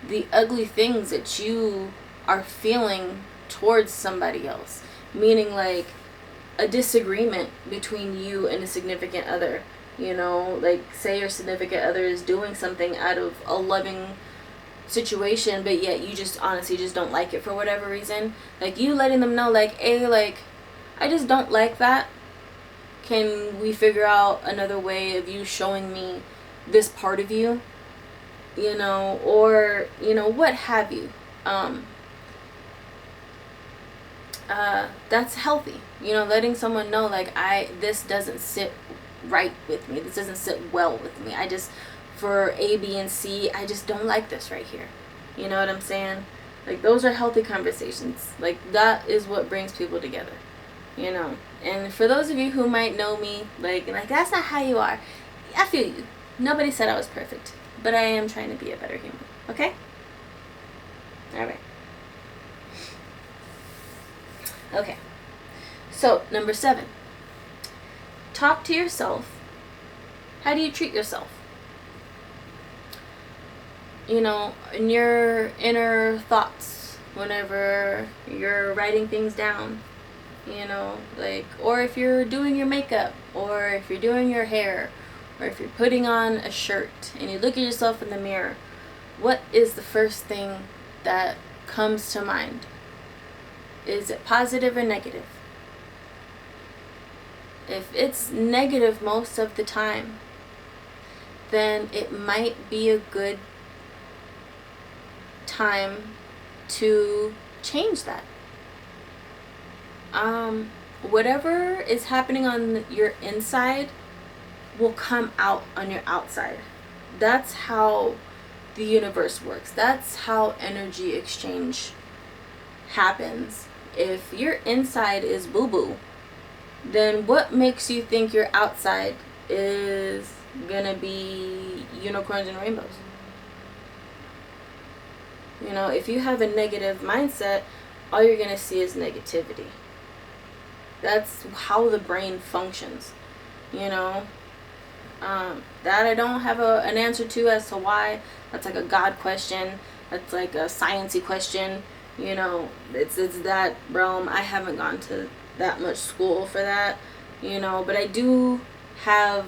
the ugly things that you are feeling towards somebody else. Meaning, like, a disagreement between you and a significant other. You know, like, say your significant other is doing something out of a loving situation, but yet you just honestly just don't like it for whatever reason. Like, you letting them know, like, hey, like, I just don't like that. Can we figure out another way of you showing me this part of you? You know, or, you know, what have you. That's healthy. You know, letting someone know, like, this doesn't sit right with me. This doesn't sit well with me. I just, for A, B, and C, I just don't like this right here. You know what I'm saying? Like, those are healthy conversations. Like, that is what brings people together. You know? And for those of you who might know me, like, that's not how you are. I feel you. Nobody said I was perfect. But I am trying to be a better human. Okay? Alright. Okay. So, number 7. Talk to yourself. How do you treat yourself? You know, in your inner thoughts, whenever you're writing things down, you know, like, or if you're doing your makeup, or if you're doing your hair, or if you're putting on a shirt and you look at yourself in the mirror, what is the first thing that comes to mind? Is it positive or negative? If it's negative most of the time, then it might be a good time to change that. Whatever is happening on your inside will come out on your outside. That's how the universe works. That's how energy exchange happens. If your inside is boo-boo, then what makes you think your outside is gonna be unicorns and rainbows? You know, if you have a negative mindset, all you're going to see is negativity. That's how the brain functions, you know. That I don't have an answer to as to why. That's like a God question. That's like a sciencey question. You know, it's that realm. I haven't gone to that much school for that, you know, but I do have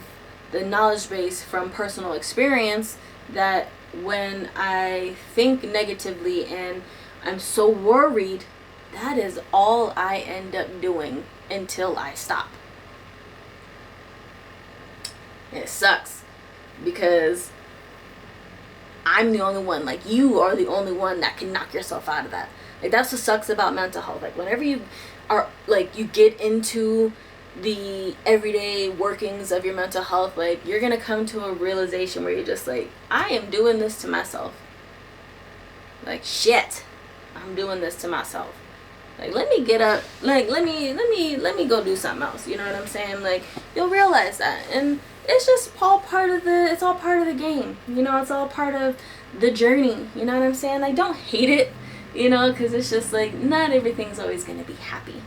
the knowledge base from personal experience that when I think negatively and I'm so worried, that is all I end up doing until I stop. It sucks because I'm the only one, like you are the only one that can knock yourself out of that. Like that's what sucks about mental health. Like whenever you are like you get into the everyday workings of your mental health, like you're gonna come to a realization where you're just like, I am doing this to myself. Like shit, I'm doing this to myself. Like let me get up, like let me go do something else. You know what I'm saying? Like you'll realize that, and it's just all part of the game. You know, it's all part of the journey. You know what I'm saying? Like don't hate it, you know, because it's just like not everything's always gonna be happy.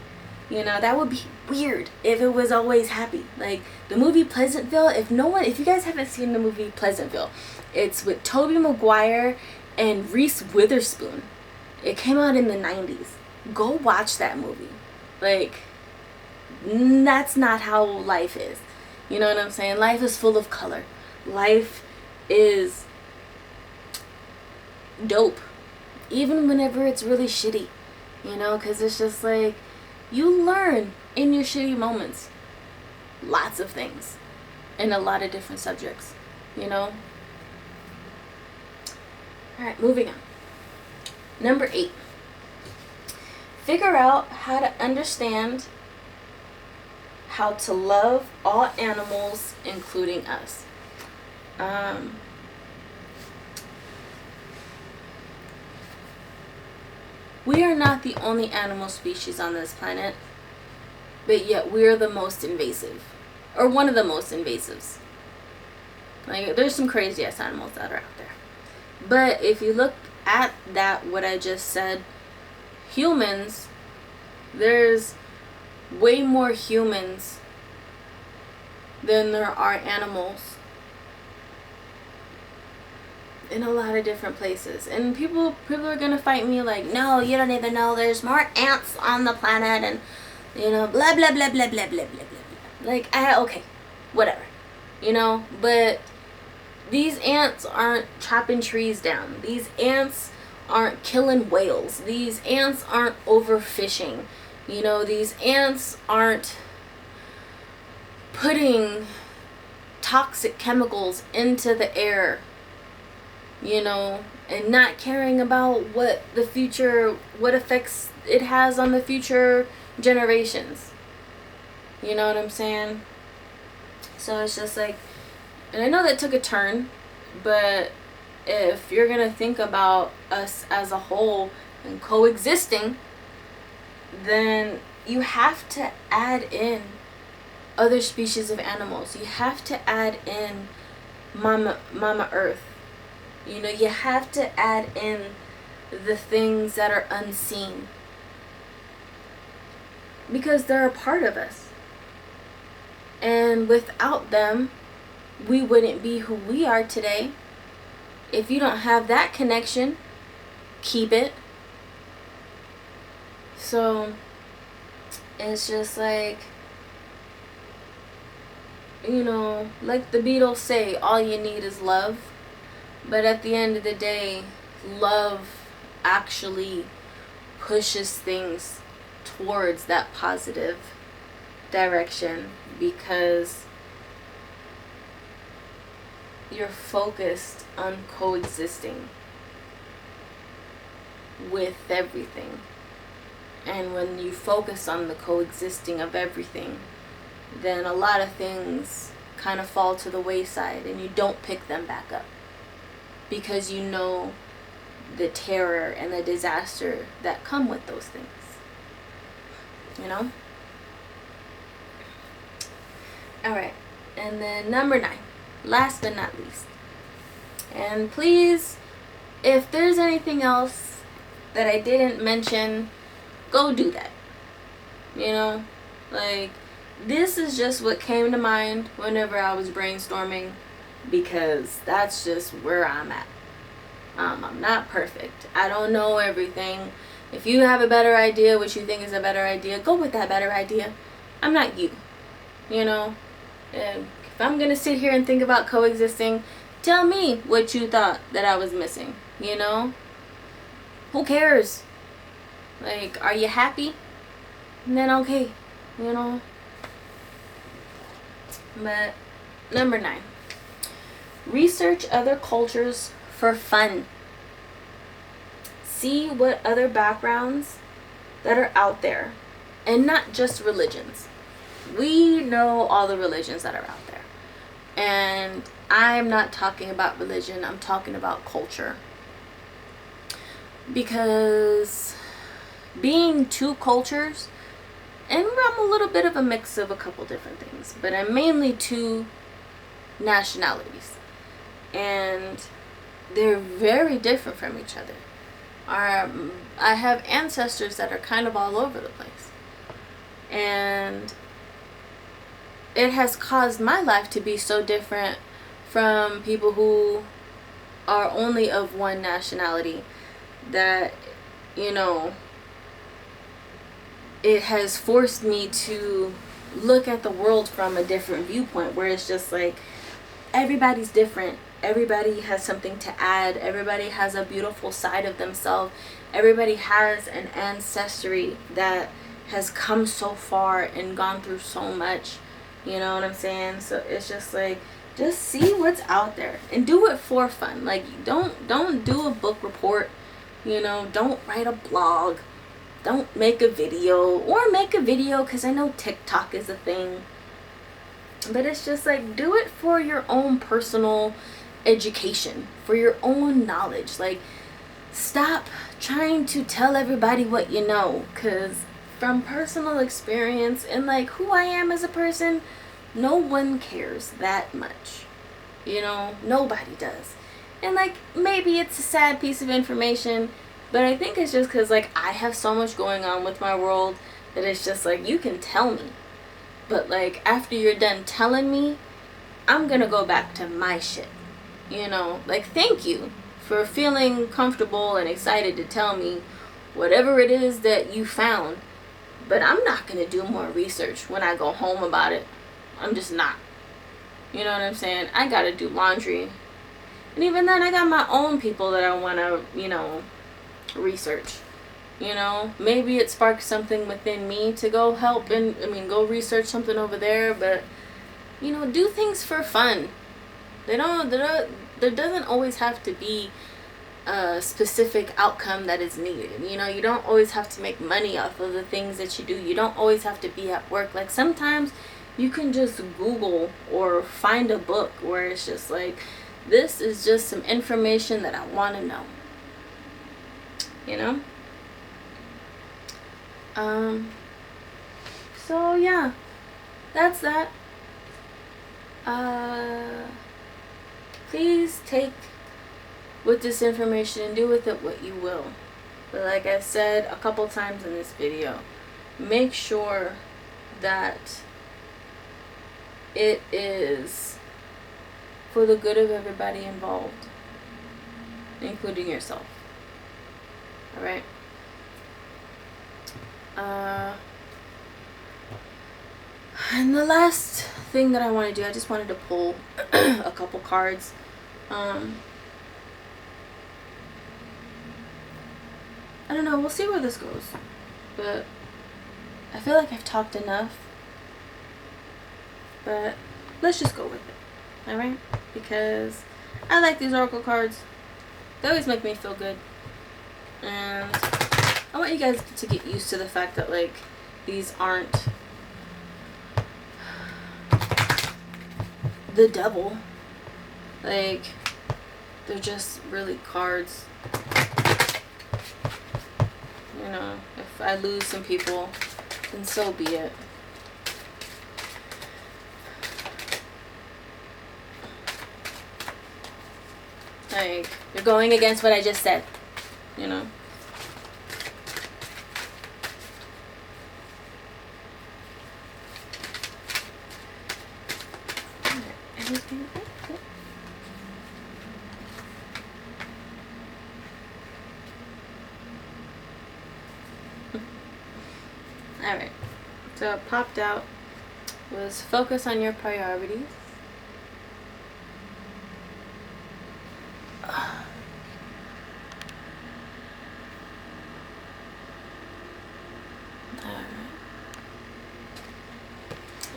You know, that would be weird if it was always happy. Like the movie Pleasantville, if you guys haven't seen the movie Pleasantville, it's with Tobey Maguire and Reese Witherspoon. It came out in the 90s. Go watch that movie. Like, that's not how life is. You know what I'm saying? Life is full of color. Life is dope. Even whenever it's really shitty. You know, because it's just like, you learn in your shitty moments lots of things in a lot of different subjects. You know? Alright, moving on. Number 8. Figure out how to understand how to love all animals, including us. We are not the only animal species on this planet, but yet we're the most invasive, or one of the most invasives. Like, there's some crazy ass animals that are out there. But if you look at that, what I just said, humans, there's way more humans than there are animals in a lot of different places. And people are gonna fight me like, no, you don't even know there's more ants on the planet, and you know, blah blah blah blah blah blah blah blah blah. Like, okay, whatever, you know. But these ants aren't chopping trees down. These ants aren't killing whales. These ants aren't overfishing. You know, these ants aren't putting toxic chemicals into the air, you know, and not caring about what effects it has on the future generations. You know what I'm saying? So it's just like, and I know that took a turn, but if you're gonna think about us as a whole and coexisting, then you have to add in other species of animals. You have to add in Mama Earth. You know, you have to add in the things that are unseen, because they're a part of us. And without them, we wouldn't be who we are today. If you don't have that connection, keep it. So it's just like, you know, like the Beatles say, all you need is love. But at the end of the day, love actually pushes things towards that positive direction, because you're focused on coexisting with everything. And when you focus on the coexisting of everything, then a lot of things kind of fall to the wayside and you don't pick them back up, because you know the terror and the disaster that come with those things. You know? Alright, and then number 9, last but not least. And please if there's anything else that I didn't mention, go do that. You know, like, this is just what came to mind whenever I was brainstorming, because that's just where I'm at. I'm not perfect. I don't know everything. If you have a better idea, what you think is a better idea, go with that better idea. I'm not you. You know? And if I'm going to sit here and think about coexisting, tell me what you thought that I was missing. You know? Who cares? Like, are you happy? And then okay. You know? But, number 9. Research other cultures for fun. See what other backgrounds that are out there. And not just religions. We know all the religions that are out there. And I'm not talking about religion. I'm talking about culture. Because being two cultures, and I'm a little bit of a mix of a couple different things, but I'm mainly two nationalities. And they're very different from each other. I have ancestors that are kind of all over the place. And it has caused my life to be so different from people who are only of one nationality that, you know, it has forced me to look at the world from a different viewpoint, where it's just like, everybody's different. Everybody has something to add. Everybody has a beautiful side of themselves. Everybody has an ancestry that has come so far and gone through so much. You know what I'm saying? So it's just like, just see what's out there and do it for fun. Like, don't do a book report. You know, don't write a blog. Don't make a video, or make a video, because I know TikTok is a thing. But it's just like, do it for your own personal education, for your own knowledge. Like, stop trying to tell everybody what you know, because from personal experience and like who I am as a person, no one cares that much. You know, nobody does. And like, maybe it's a sad piece of information, but I think it's just because like I have so much going on with my world that it's just like, you can tell me, but like after you're done telling me, I'm gonna go back to my shit. You know, like, thank you for feeling comfortable and excited to tell me whatever it is that you found, but I'm not gonna do more research when I go home about it. I'm just not. You know what I'm saying? I gotta do laundry, and even then I got my own people that I want to, you know, research. You know, maybe it sparks something within me to go help and, go research something over there, but, you know, do things for fun. There doesn't always have to be a specific outcome that is needed. You know, you don't always have to make money off of the things that you do. You don't always have to be at work. Like, sometimes you can just Google or find a book where it's just like, this is just some information that I want to know. You know? So yeah, that's that. Please take with this information and do with it what you will. But like I said a couple times in this video, make sure that it is for the good of everybody involved, including yourself. Alright? And the last thing that I want to do, I just wanted to pull a couple cards. I don't know, we'll see where this goes. But I feel like I've talked enough. But let's just go with it. Alright? Because I like these oracle cards. They always make me feel good. And I want you guys to get used to the fact that, like, these aren't the devil. Like, they're just really cards. You know, if I lose some people, then so be it. Like, you're going against what I just said, you know. Anything? Alright, so it popped out was focus on your priorities.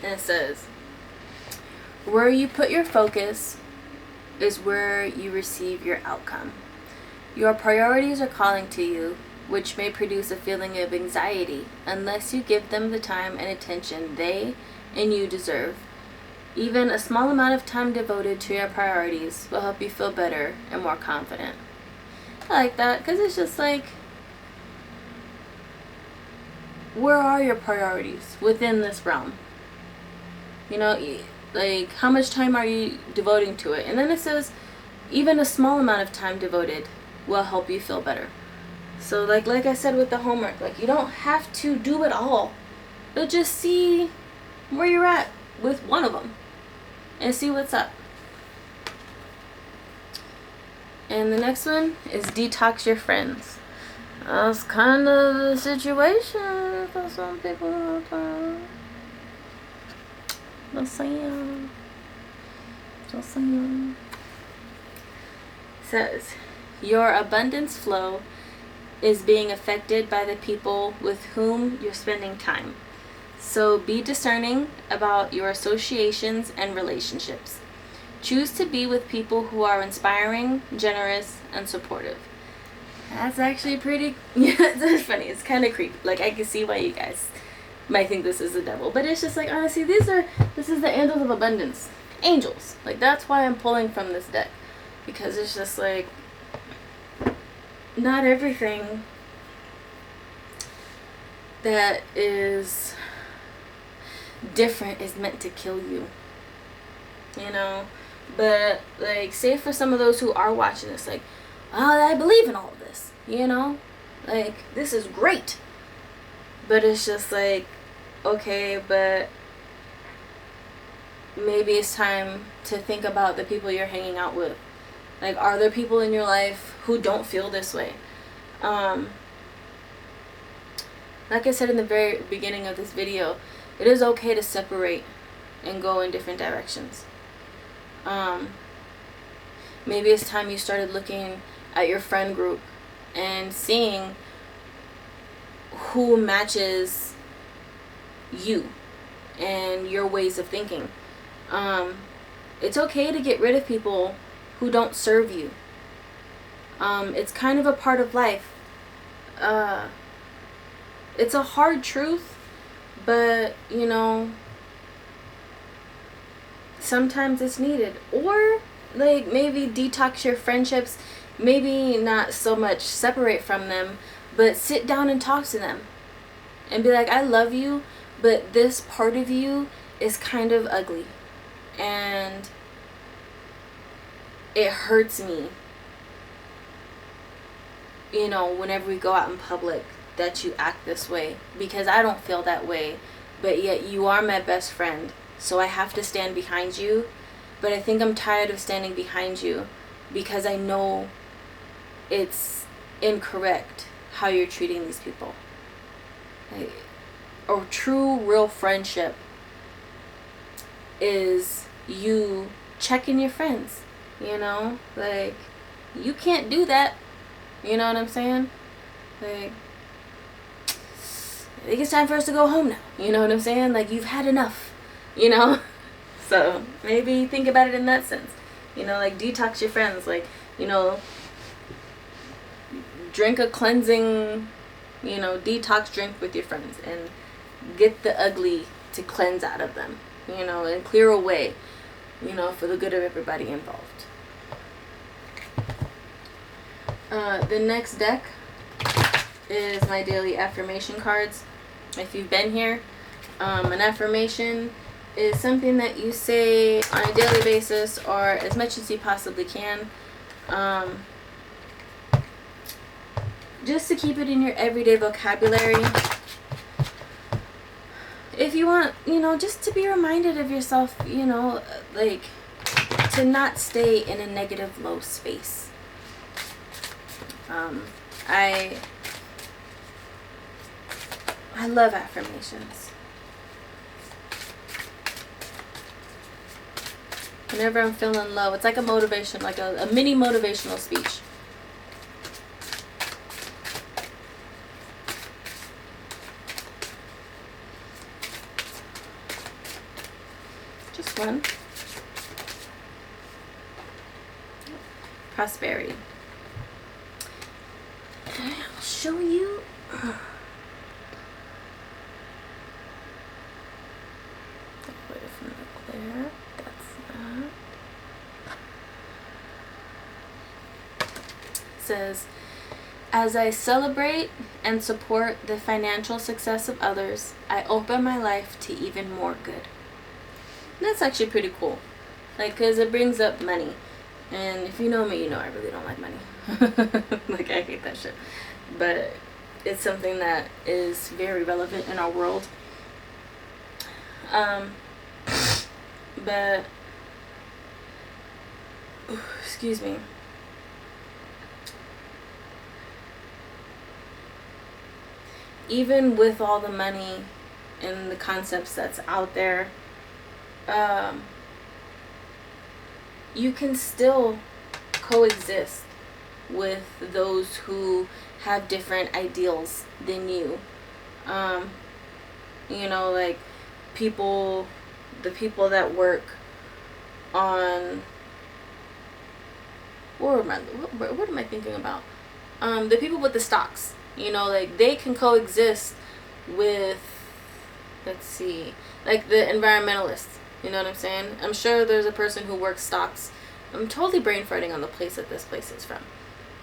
And it says, where you put your focus is where you receive your outcome. Your priorities are calling to you, which may produce a feeling of anxiety unless you give them the time and attention they and you deserve. Even a small amount of time devoted to your priorities will help you feel better and more confident. I like that, because it's just like, where are your priorities within this realm? You know, like, how much time are you devoting to it? And then it says, even a small amount of time devoted will help you feel better. So, like I said with the homework, like, you don't have to do it all, but just see where you're at with one of them and see what's up. And the next one is detox your friends. That's kind of the situation for some people all the time. Just saying. Says, your abundance flow is being affected by the people with whom you're spending time. So be discerning about your associations and relationships. Choose to be with people who are inspiring, generous, and supportive. That's actually pretty, yeah, it's funny. It's kind of creepy. Like, I can see why you guys might think this is the devil, but it's just like, honestly, this is the angels of abundance. Angels. Like, that's why I'm pulling from this deck, because it's just like, not everything that is different is meant to kill you, you know. But, like, say for some of those who are watching this, like, oh, I believe in all of this, you know, like, this is great. But it's just like, okay, but maybe it's time to think about the people you're hanging out with. Like, are there people in your life who don't feel this way? Like I said in the very beginning of this video, it is okay to separate and go in different directions. Maybe it's time you started looking at your friend group and seeing who matches you and your ways of thinking. It's okay to get rid of people who don't serve you. It's kind of a part of life. It's a hard truth, but, you know, sometimes it's needed. Or, like, maybe detox your friendships. Maybe not so much separate from them, but sit down and talk to them and be like, I love you, but this part of you is kind of ugly and it hurts me, you know, whenever we go out in public, that you act this way, because I don't feel that way, but yet you are my best friend, so I have to stand behind you. But I think I'm tired of standing behind you because I know it's incorrect how you're treating these people. Like, a true, real friendship is you checking your friends, you know? Like, you can't do that, you know what I'm saying? Like, I think it's time for us to go home now, you know what I'm saying? Like, you've had enough, you know? So, maybe think about it in that sense. You know, like, detox your friends, like, you know, drink a cleansing, you know, detox drink with your friends and get the ugly to cleanse out of them, you know, and clear away, you know, for the good of everybody involved. The next deck is my daily affirmation cards. If you've been here, an affirmation is something that you say on a daily basis or as much as you possibly can. Just to keep it in your everyday vocabulary. If you want, just to be reminded of yourself, like, to not stay in a negative, low space. I love affirmations. Whenever I'm feeling low, it's like a motivation, like a mini motivational speech. Just one. Prosperity. I'll show you. Away from the glare. That's that. It says, as I celebrate and support the financial success of others, I open my life to even more good. And that's actually pretty cool. Like, because it brings up money. And if you know me, you know I really don't like money. Like, I hate that shit. But it's something that is very relevant in our world. But, excuse me. Even with all the money and the concepts that's out there, you can still coexist with those who have different ideals than you. Like the people that work on, what am I thinking about? The people with the stocks, like they can coexist with, let's see, like the environmentalists. You know what I'm saying? I'm sure there's a person who works stocks. I'm totally brain farting on the place that this place is from.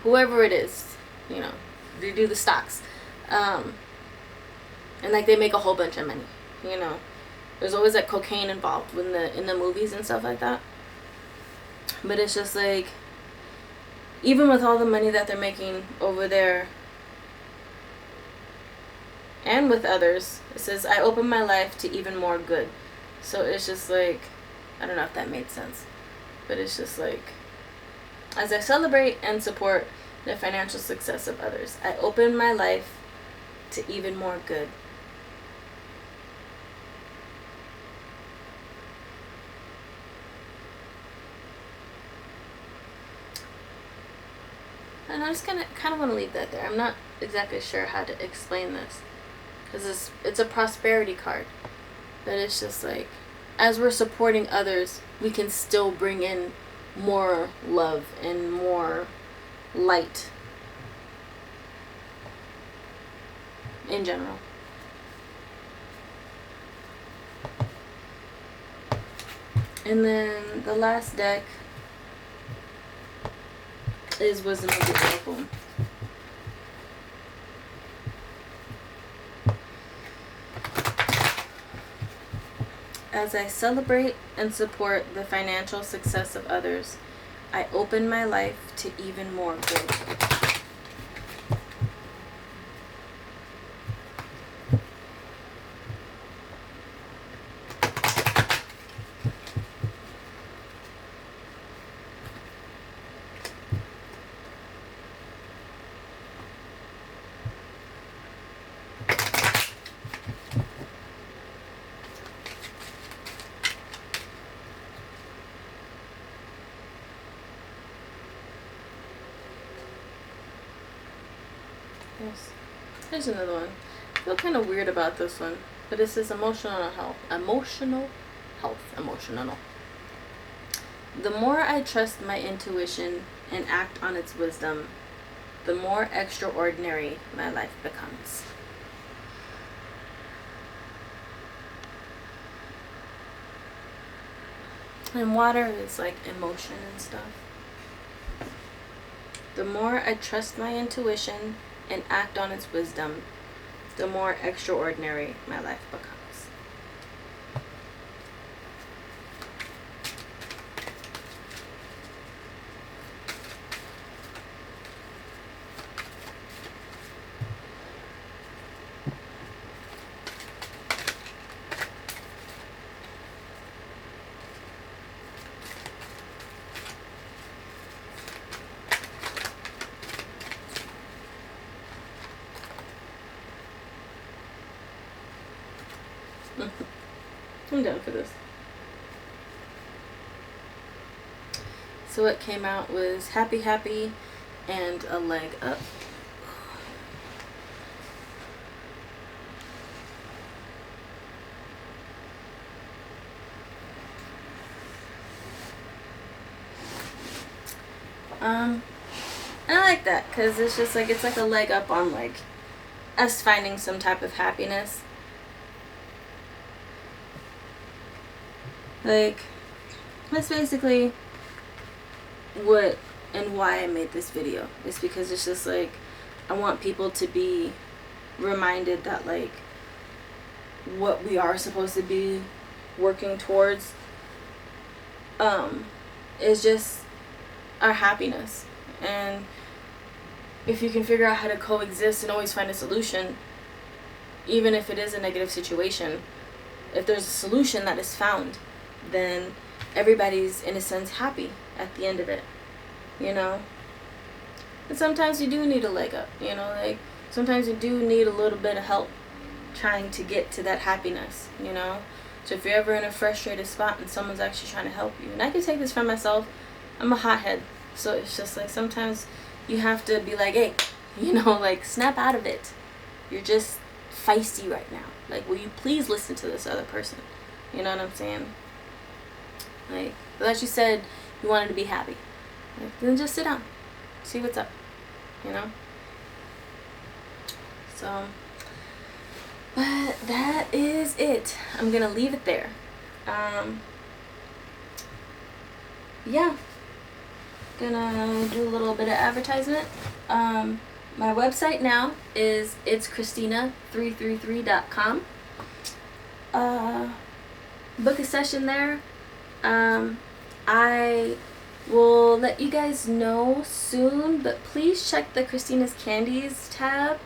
Whoever it is, they do the stocks. And like they make a whole bunch of money, There's always like cocaine involved in the movies and stuff like that. But it's just like, even with all the money that they're making over there and with others, it says, I open my life to even more good. So it's just like, I don't know if that made sense, but it's just like, as I celebrate and support the financial success of others, I open my life to even more good. And I'm just kind of want to leave that there. I'm not exactly sure how to explain this, because it's a prosperity card. But it's just like, as we're supporting others, we can still bring in more love and more light in general. And then the last deck is Wisdom of the Oracle. As I celebrate and support the financial success of others, I open my life to even more good. Yes. Here's another one. I feel kind of weird about this one, but it says emotional health. Emotional. The more I trust my intuition and act on its wisdom, the more extraordinary my life becomes. And water is like emotion and stuff. The more I trust my intuition and act on its wisdom, the more extraordinary my life becomes. I'm down for this. So what came out was happy, happy, and a leg up. And I like that because it's just like, it's like a leg up on like us finding some type of happiness. Like, that's basically what and why I made this video. It's because it's just like, I want people to be reminded that like what we are supposed to be working towards is just our happiness. And if you can figure out how to coexist and always find a solution, even if it is a negative situation, if there's a solution that is found, then everybody's in a sense happy at the end of it, you know. And sometimes you do need a leg up, you know, like sometimes you do need a little bit of help trying to get to that happiness, you know. So if you're ever in a frustrated spot and someone's actually trying to help you, and I can take this from myself, I'm a hothead, so it's just like sometimes you have to be like, hey, you know, like snap out of it. You're just feisty right now. Like, will you please listen to this other person? You know what I'm saying? Like, as you said, you wanted to be happy. Like, then just sit down, see what's up, you know? So, but that is it. I'm gonna leave it there. Yeah. Gonna do a little bit of advertisement. My website now is itschristina333.com. Book a session there. I will let you guys know soon, but please check the Christina's Candies tab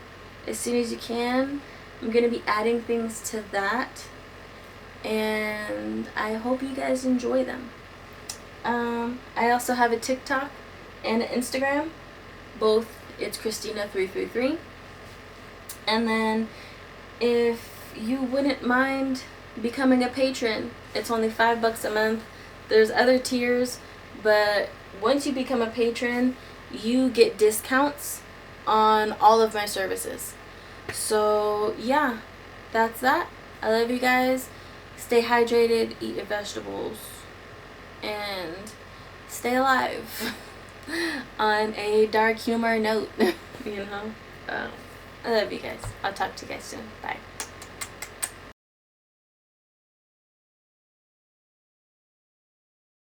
as soon as you can. I'm gonna be adding things to that, and I hope you guys enjoy them. I also have a TikTok and an Instagram, both it's Christina333. And then if you wouldn't mind becoming a patron, it's only $5 a month. There's other tiers, but once you become a patron, you get discounts on all of my services. So yeah, that's that. I love you guys. Stay hydrated, eat your vegetables, and stay alive on a dark humor note. You know, I love you guys. I'll talk to you guys soon. Bye.